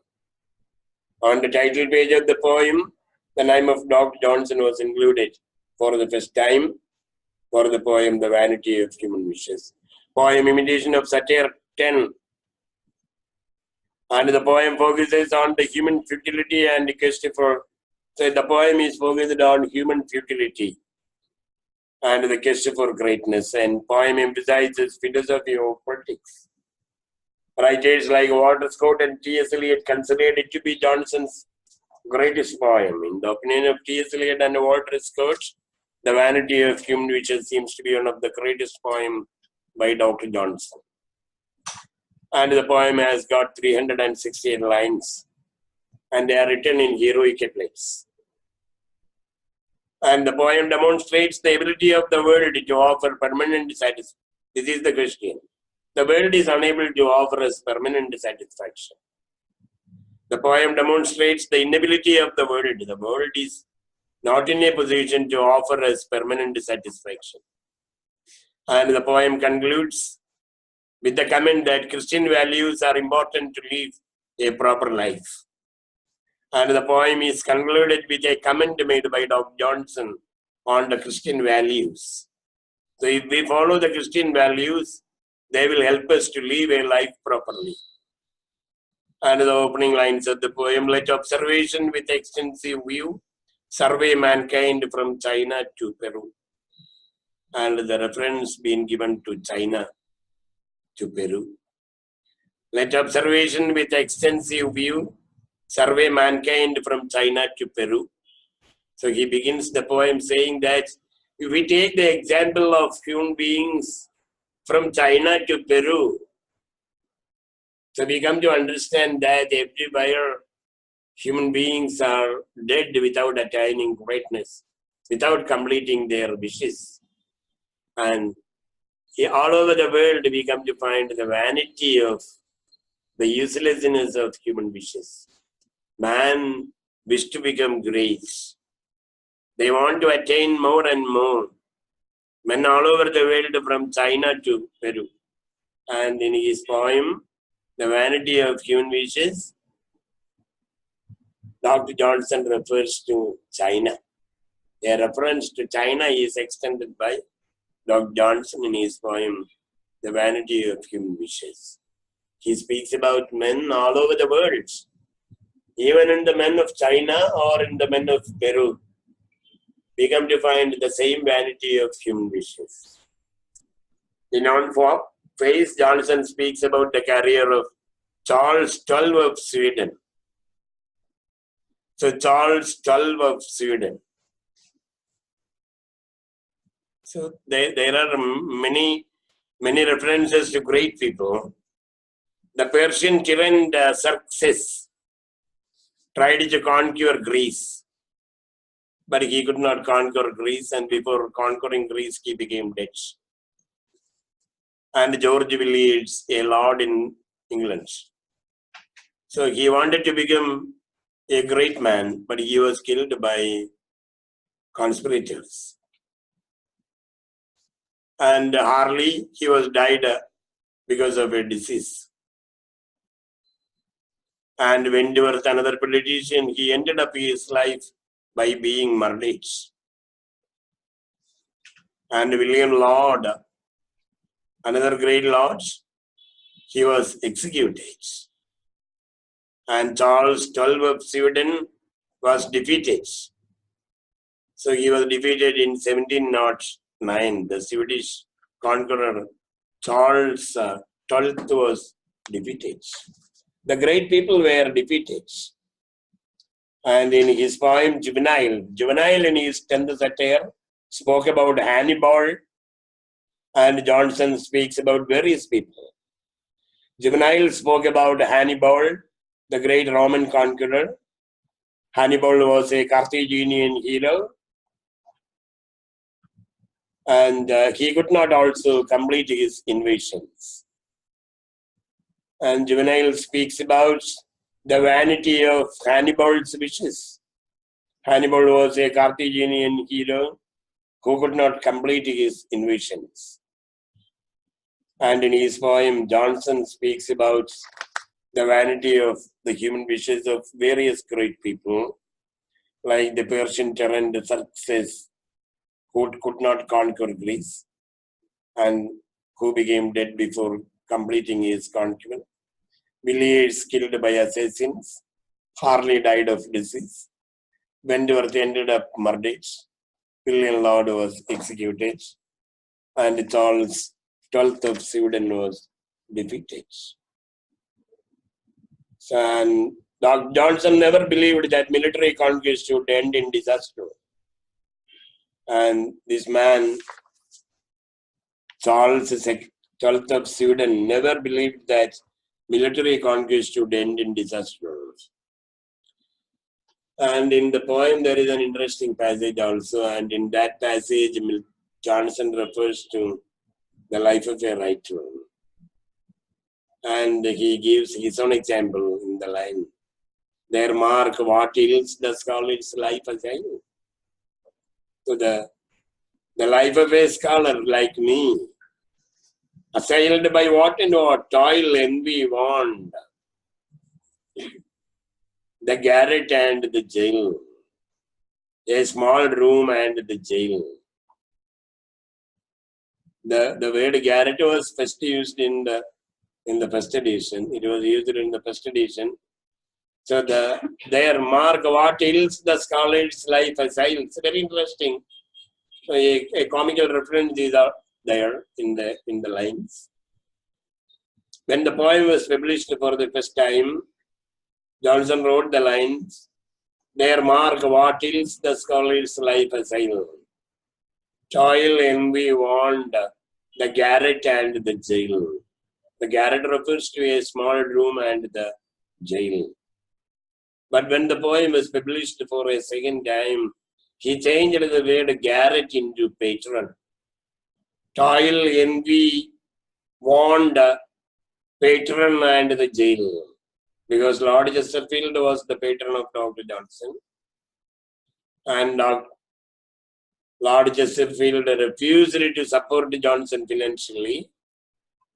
On the title page of the poem, the name of Dr. Johnson was included for the first time for the poem The Vanity of Human Wishes. Poem Imitation of Satire 10. And the poem focuses on the human futility and quest for. So the poem is focused on human futility and the quest for greatness. And poem emphasizes philosophy of politics. Writers like Walter Scott and T.S. Eliot considered it to be Johnson's greatest poem. In the opinion of T.S. Eliot and Walter Scott, The Vanity of Human Wishes seems to be one of the greatest poems by Dr. Johnson. And the poem has got 368 lines, and they are written in heroic couplets. And the poem demonstrates the ability of the world to offer permanent satisfaction. This is the question. The world is unable to offer us permanent satisfaction. The poem demonstrates the inability of the world. The world is not in a position to offer us permanent satisfaction. And the poem concludes with the comment that Christian values are important to live a proper life. And the poem is concluded with a comment made by Dr. Johnson on the Christian values. So if we follow the Christian values, they will help us to live a life properly. And the opening lines of the poem: let observation with extensive view survey mankind from China to Peru. And the reference being given to China to Peru. Let observation with extensive view survey mankind from China to Peru. So he begins the poem saying that if we take the example of human beings from China to Peru, so we come to understand that everywhere human beings are dead without attaining greatness, without completing their wishes. And all over the world, we come to find the vanity of the uselessness of human wishes. Man wish to become great. They want to attain more and more. Men all over the world from China to Peru. And in his poem, The Vanity of Human Wishes, Dr. Johnson refers to China. A reference to China is extended by Dr. Johnson in his poem, The Vanity of Human Wishes. He speaks about men all over the world, even in the men of China or in the men of Peru. We come to find the same vanity of human wishes. In on phase, Johnson speaks about the career of Charles XII of Sweden. So Charles XII of Sweden. So there are many references to great people. The Persian tyrant Xerxes tried to conquer Greece, but he could not conquer Greece, and before conquering Greece, he became Dutch. And George Villiers, a lord in England. So he wanted to become a great man, but he was killed by conspirators. And Harley, he was died because of a disease. And Wentworth, another politician, he ended up his life by being murdered. And William Laud, another great lord, he was executed. And Charles XII of Sweden was defeated. So he was defeated in 1709. The Swedish conqueror Charles XII was defeated. The great people were defeated. And in his poem Juvenile in his 10th satire spoke about Hannibal, and Johnson speaks about various people. Juvenile spoke about Hannibal, the great Roman conqueror, Hannibal was a Carthaginian hero, and he could not also complete his invasions. And Juvenal speaks about the vanity of Hannibal's wishes. Hannibal was a Carthaginian hero who could not complete his invasions. And in his poem, Johnson speaks about the vanity of the human wishes of various great people, like the Persian tyrant Xerxes, who could not conquer Greece and who became dead before completing his conquest. Villiers killed by assassins. Harley died of disease. Wentworth ended up murdered. William Laud was executed. And Charles XII of Sweden was defeated. And Johnson never believed that military conquest should end in disaster. And this man, Charles XII of Sweden, never believed that military conquest should end in disaster. And in the poem, there is an interesting passage also. And in that passage, Johnson refers to the life of a writer. And he gives his own example in the line. There mark what ills the scholar's life assign. So the life of a scholar like me, assailed by what and what? Toil, envy, want. The garret and the jail. A small room and the jail. The word garret was first used in the first edition. It was used in the first edition. So their mark what ills the scholar's life assails. Very interesting. So a comical reference is out there in the lines. When the poem was published for the first time, Johnson wrote the lines, their mark what ills the scholar's life assail. Toil, envy, want, the garret and the jail. The garret refers to a small room and the jail. But when the poem was published for a second time, he changed the word garret into patron. Toil, envy, want, patron and the jail. Because Lord Chesterfield was the patron of Dr. Johnson. And Lord Chesterfield refused to support Johnson financially.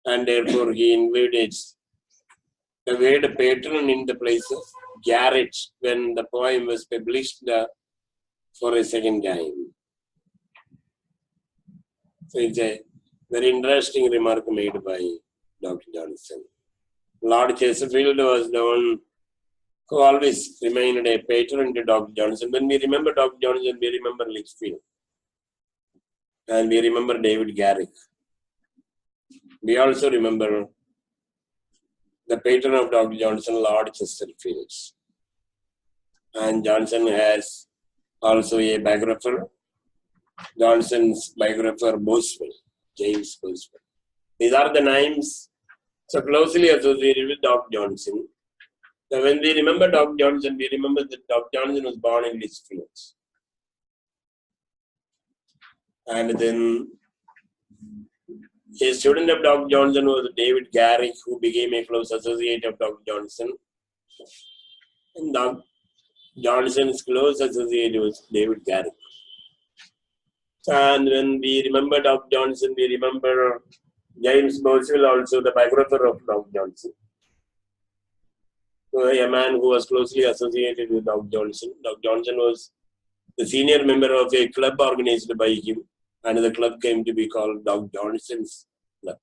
And therefore he included the word patron in the place of garret when the poem was published for a second time. So it's a very interesting remark made by Dr. Johnson. Lord Chesterfield was the one who always remained a patron to Dr. Johnson. When we remember Dr. Johnson, we remember Litchfield. And we remember David Garrick. We also remember the patron of Dr. Johnson, Lord Chesterfield. And Johnson has also a biographer, Johnson's biographer, Boswell, James Boswell. These are the names so closely associated with Dr. Johnson. So when we remember Dr. Johnson, we remember that Dr. Johnson was born in Litchfield. And then a student of Dr. Johnson was David Garrick, who became a close associate of Dr. Johnson. And Dr. Johnson's close associate was David Garrick. And when we remember Dr. Johnson, we remember James Boswell, also the biographer of Dr. Johnson. So a man who was closely associated with Dr. Johnson. Dr. Johnson was the senior member of a club organized by him, and the club came to be called Dr. Johnson's Club.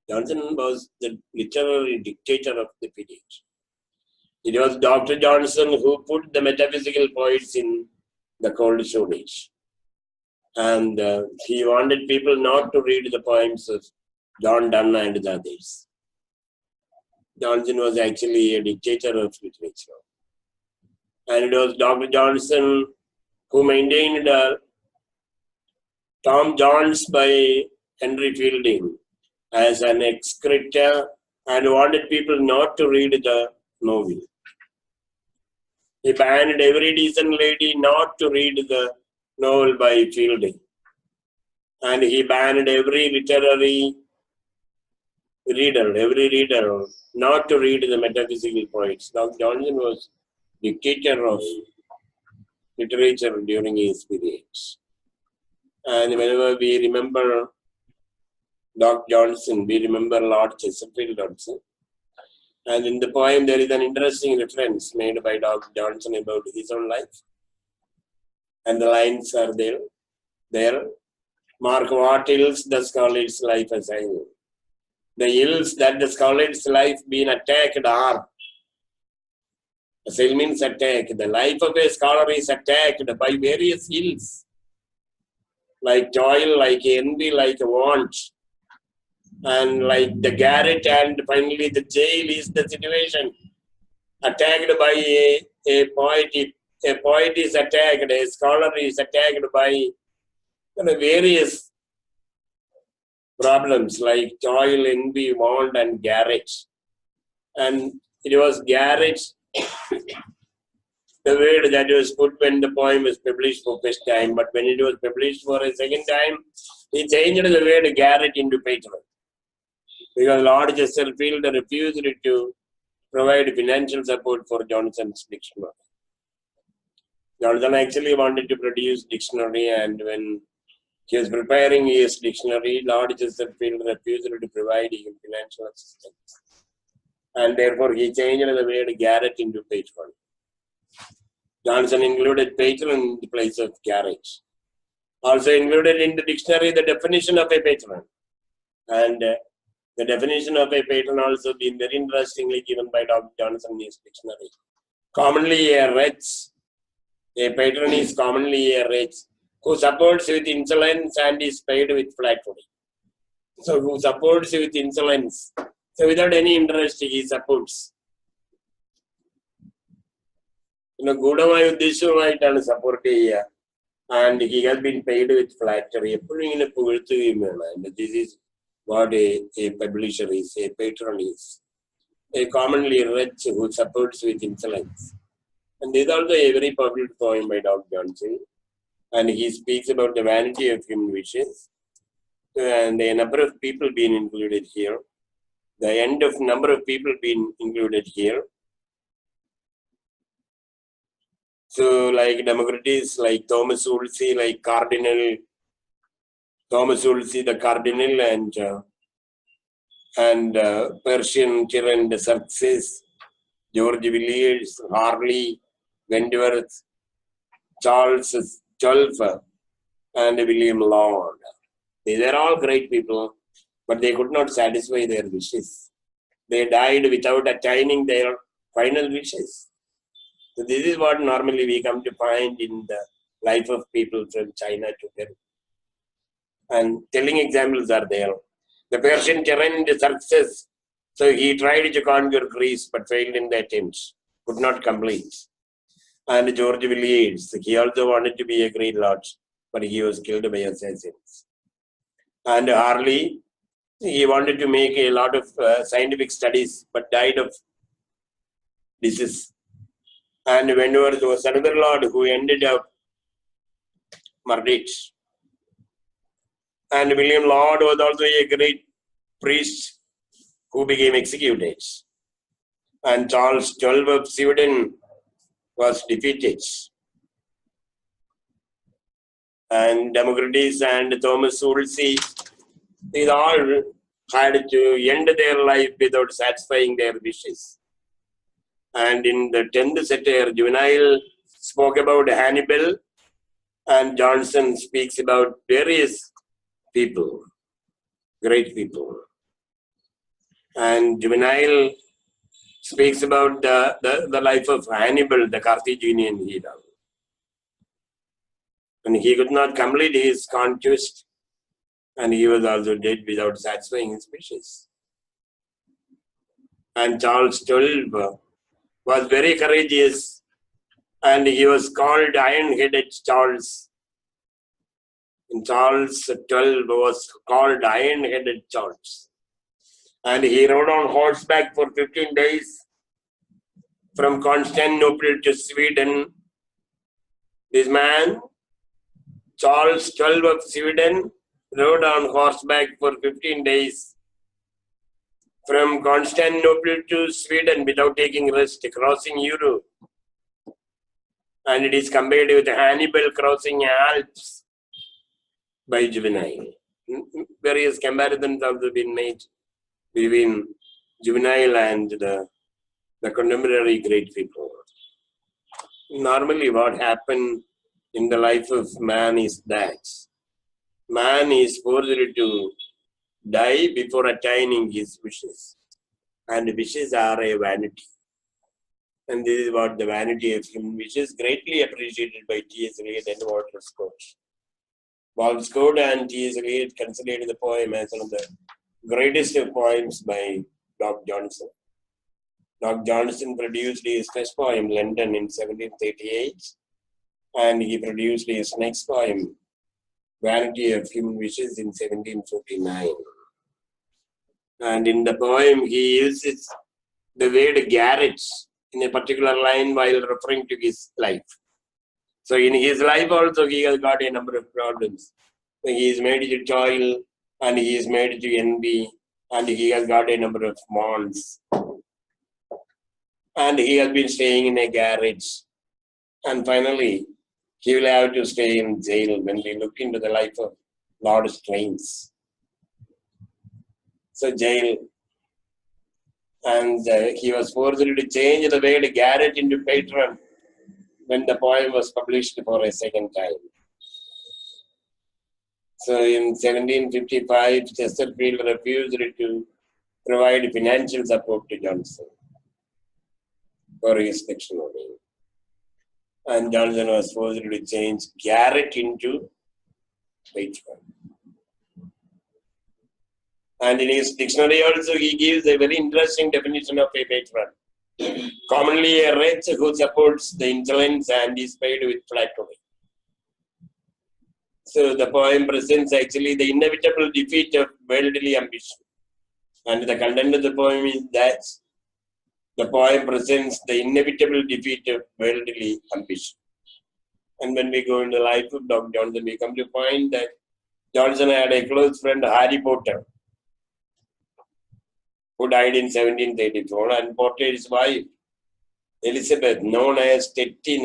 Johnson was the literary dictator of the period. It was Dr. Johnson who put the metaphysical poets in the cold stone age. And he wanted people not to read the poems of John Donne and the others. Johnson was actually a dictator of literature. And it was Dr. Johnson who maintained Tom Jones by Henry Fielding as an excreta and wanted people not to read the novel. He banned every decent lady not to read the novel by Fielding. And he banned every literary reader, not to read the metaphysical poets. Now, Johnson was dictator of literature during his periods. And whenever we remember Dr. Johnson, we remember Lord Chesterfield also. And in the poem, there is an interesting reference made by Dr. Johnson about his own life. And the lines are there. Mark what ills the scholar's life assign. The ills that the scholar's life been attacked are. Assail means attack. The life of a scholar is attacked by various ills. Like toil, like envy, like want. And like the garret, and finally the jail is the situation. Attacked by a poet. A poet is attacked, a scholar is attacked by various problems like toil, envy, want, and garret. And it was garret, the word that was put when the poem was published for first time, but when it was published for a second time, he changed the word garret into patron. Because Lord Chesterfield refused to provide financial support for Johnson's dictionary. Johnson actually wanted to produce dictionary, and when he was preparing his dictionary, Lord Chesterfield refused to provide him financial assistance. And therefore, he changed the word garret into patron. Johnson included patron in the place of garret. Also included in the dictionary the definition of a patron. And the definition of a patron also been very interestingly given by Dr. Johnson in his dictionary. Commonly a wretch. A patron is commonly a wretch who supports with insolence and is paid with flattery. So who supports with insolence. So without any interest, he supports. Gudamaya Uddeshwarayittan support and he has been paid with flattery. And this is what a publisher is, a patron is. A commonly wretch who supports with insolence. And this is also a very popular poem by Dr. Johnson. And he speaks about the vanity of human wishes. And a number of people being included here. The end of number of people being included here. So like Democrates, like Thomas Wolsey, like Cardinal, Thomas Wolsey, the Cardinal, and Persian Tyrann de Xerxes, George Villiers, Harley, Wentworth, Charles Chulf, and William Laud. These are all great people, but they could not satisfy their wishes. They died without attaining their final wishes. So this is what normally we come to find in the life of people from China to Peru. And telling examples are there. The Persian Tyrann de Xerxes, so he tried to conquer Greece but failed in the attempts, could not complete. And George Villiers, he also wanted to be a great lord, but he was killed by assassins. And Harley, he wanted to make a lot of scientific studies, but died of disease. And Wentworth was another lord who ended up murdered. And William Laud was also a great priest who became executed. And Charles XII of Sweden was defeated. And Democrates and Thomas Wolsey, these all had to end their life without satisfying their wishes. And in the 10th satire, Juvenal spoke about Hannibal, and Johnson speaks about various people, great people. And Juvenal speaks about the life of Hannibal, the Carthaginian hero. And he could not complete his conquest, and he was also dead without satisfying his wishes. And Charles XII was very courageous, and he was called Iron-Headed Charles. And Charles XII was called Iron-Headed Charles. And he rode on horseback for 15 days. from Constantinople to Sweden. This man, Charles XII of Sweden, rode on horseback for 15 days from Constantinople to Sweden without taking rest, crossing Europe. And it is compared with Hannibal crossing Alps by Juvenile. Various comparisons have been made between Juvenile and the contemporary great people. Normally what happened in the life of man is that man is forced to die before attaining his wishes. And wishes are a vanity. And this is what the vanity of human wishes, greatly appreciated by T.S. Eliot and Walter Scott. Walter Scott and T.S. Eliot considered the poem as one of the greatest of poems by Doc Johnson. Doc Johnson produced his first poem, London, in 1738, and he produced his next poem, Vanity of Human Wishes, in 1749. And in the poem, he uses the word garret in a particular line while referring to his life. So in his life also, he has got a number of problems. He is made to toil, and he is made to envy, and he has got a number of mourns. And he has been staying in a garage. And finally, he will have to stay in jail when we look into the life of Lord Strange. So jail. And he was forced to change the word garret into patron when the poem was published for a second time. So in 1755, Chesterfield refused to provide financial support to Johnson for his dictionary. And Johnson was forced to change garret into patron. And in his dictionary also, he gives a very interesting definition of a patron. Commonly a wretch who supports the insolence and is paid with flattery. So the poem presents actually the inevitable defeat of worldly ambition. And the content of the poem is that the poem presents the inevitable defeat of worldly ambition. And when we go into the life of Dr. Johnson, we come to find that Johnson had a close friend, Harry Potter, who died in 1734, and Potter's wife, Elizabeth, known as Tetty,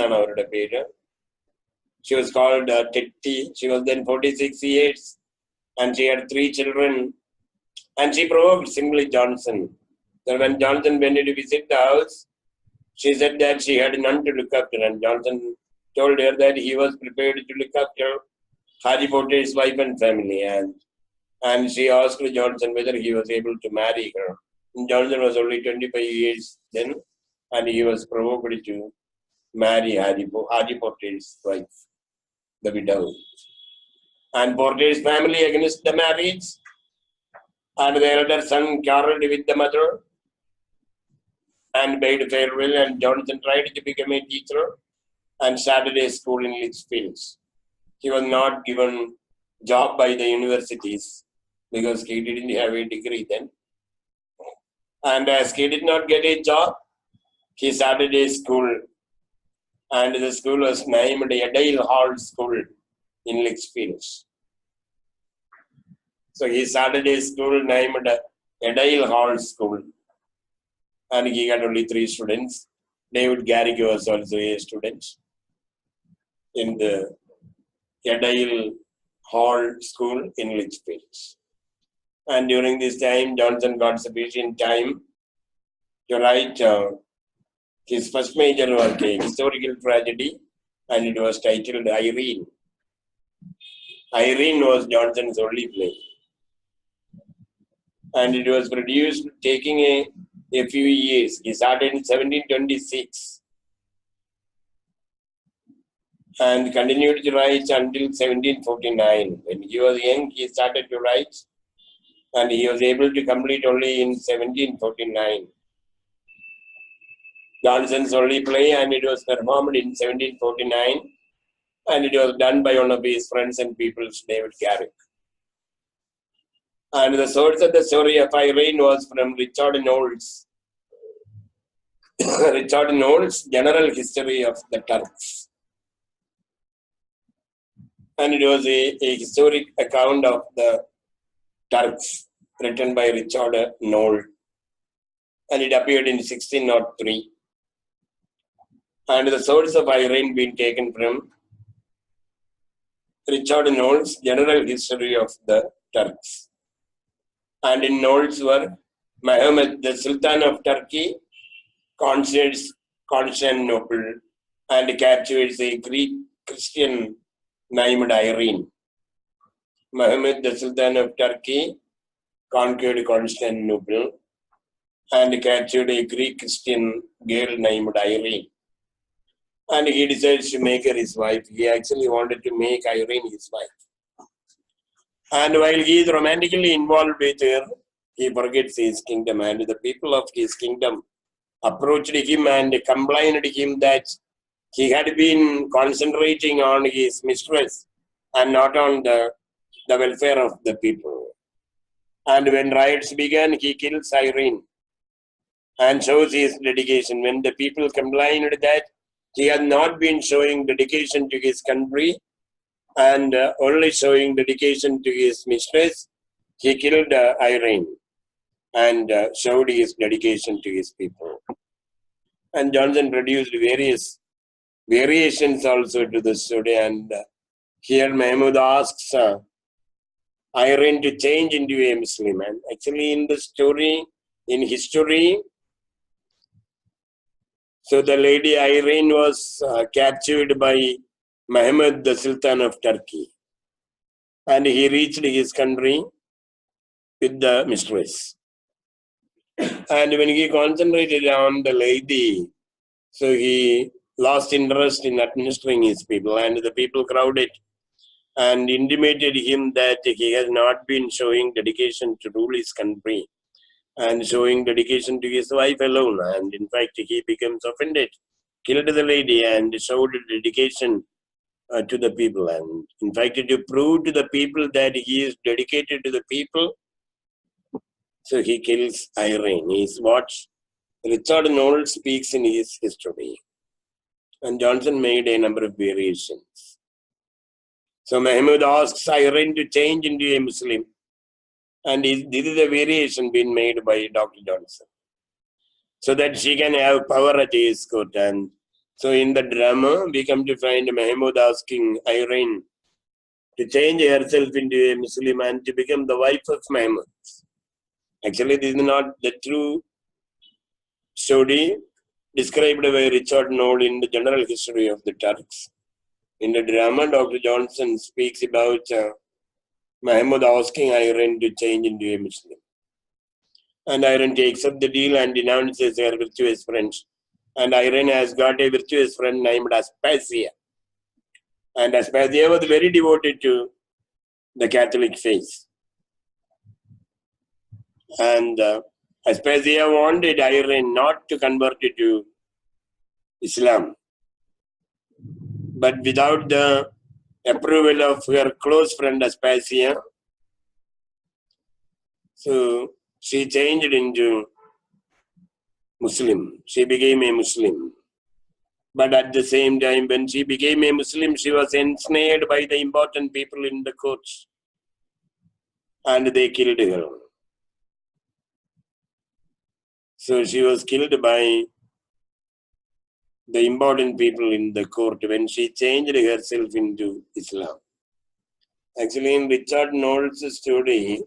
she was called Tetty. She was then 46 years, and she had 3 children, and she provoked simply Johnson. So when Johnson went to visit the house, she said that she had none to look after, and Johnson told her that he was prepared to look after Harry Potter's wife and family, and she asked Johnson whether he was able to marry her. And Johnson was only 25 years then, and he was provoked to marry Harry Potter's wife, the widow. And Potter's family against the marriage, and the elder son quarreled with the mother and bade farewell, and Johnson tried to become a teacher and started a school in Litchfield. He was not given job by the universities because he didn't have a degree then. And as he did not get a job, he started a school, and the school was named Edale Hall School in Litchfield. So he started a school named Edale Hall School, and he had only 3 students. David Garrick was also a student in the Edale Hall School in Litchfield. And during this time, Johnson got sufficient time to write his first major work, a historical tragedy, and it was titled Irene. Irene was Johnson's only play. And it was produced taking a few years. He started in 1726 and continued to write until 1749. When he was young, he started to write, and he was able to complete only in 1749. Johnson's only play, and it was performed in 1749, and it was done by one of his friends and peoples, David Garrick. And the source of the story of Irene was from Richard Knowles, Richard Knowles' General History of the Turks. And it was a historic account of the Turks written by Richard Knowles. And it appeared in 1603. And the source of Irene being taken from Richard Knowles' General History of the Turks. And in Knowles' work, Muhammad, the Sultan of Turkey, conquers Constantinople and captures a Greek Christian named Irene. Muhammad, the Sultan of Turkey, conquered Constantinople and captured a Greek Christian girl named Irene. And he decides to make her his wife. He actually wanted to make Irene his wife. And while he is romantically involved with her, he forgets his kingdom. And the people of his kingdom approached him and complained to him that he had been concentrating on his mistress and not on the welfare of the people. And when riots began, he kills Irene and shows his dedication. When the people complained that he had not been showing dedication to his country and only showing dedication to his mistress, he killed Irene and showed his dedication to his people. And Johnson produced various variations also to the story. And here Mahmud asks Irene to change into a Muslim. And actually in the story, in history, so the lady Irene was captured by Muhammad, the Sultan of Turkey. And he reached his country with the mistress. And when he concentrated on the lady, so he lost interest in administering his people. And the people crowded and intimated him that he has not been showing dedication to rule his country and showing dedication to his wife alone. And in fact, he becomes offended, killed the lady, and showed dedication to the people. And in fact, to prove to the people that he is dedicated to the people, so he kills Irene. Is what Richard Knowles speaks in his history. And Johnson made a number of variations. So Mahmud asks Irene to change into a Muslim. And this is a variation being made by Dr. Johnson, so that she can have power at his court. And so in the drama, we come to find Mahmud asking Irene to change herself into a Muslim and to become the wife of Mahmud. Actually, this is not the true story described by Richard Knowles in the General History of the Turks. In the drama, Dr. Johnson speaks about Mahmud asking Irene to change into a Muslim. And Irene takes up the deal and denounces her virtuous friends. And Irene has got a virtuous friend named Aspasia. And Aspasia was very devoted to the Catholic faith. And Aspasia wanted Irene not to convert to Islam. But without the approval of her close friend Aspasia, so she changed into Muslim. She became a Muslim. But at the same time, when she became a Muslim, she was ensnared by the important people in the courts. And they killed her. So she was killed by the important people in the court when she changed herself into Islam. Actually, in Richard Knowles' story,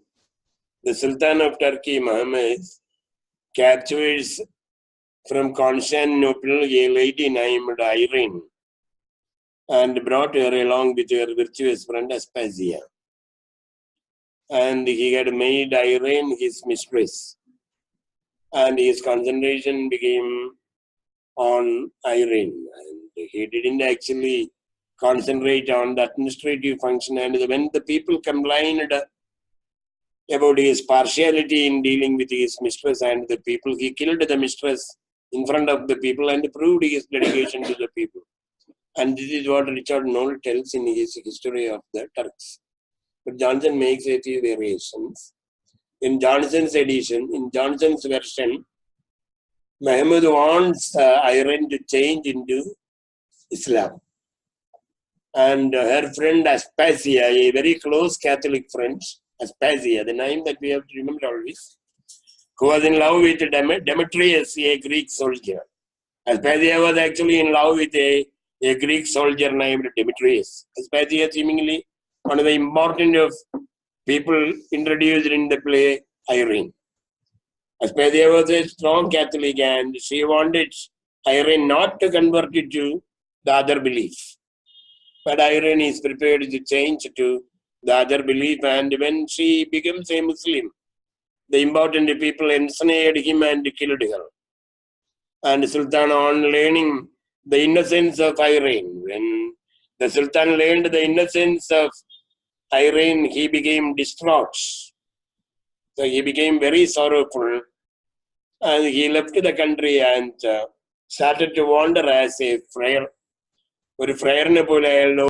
the Sultan of Turkey, Muhammad, captures from Constantinople a lady named Irene and brought her along with her virtuous friend Aspasia. And he had made Irene his mistress. And his concentration became on Irene. And he didn't actually concentrate on the administrative function. And when the people complained about his partiality in dealing with his mistress and the people, he killed the mistress in front of the people and proved his dedication to the people. And this is what Richard Knowles tells in his History of the Turks. But Johnson makes a few variations. In Johnson's edition, in Johnson's version, Muhammad wants Iran to change into Islam. And her friend Aspasia, a very close Catholic friend, Aspasia, the name that we have to remember always, who was in love with Demetrius, a Greek soldier. Aspasia was actually in love with a Greek soldier named Demetrius. Aspasia seemingly one of the important of people introduced in the play Irene. Aspasia was a strong Catholic and she wanted Irene not to convert to the other belief. But Irene is prepared to change to the other belief, and when she becomes a Muslim, the important people ensnared him and killed her. And Sultan, on learning the innocence of Irene, when the Sultan learned the innocence of Irene, he became distraught. So he became very sorrowful, and he left the country and started to wander as a friar. ഒരു ഫ്രയറിനെ പോലെ അയാളുടെ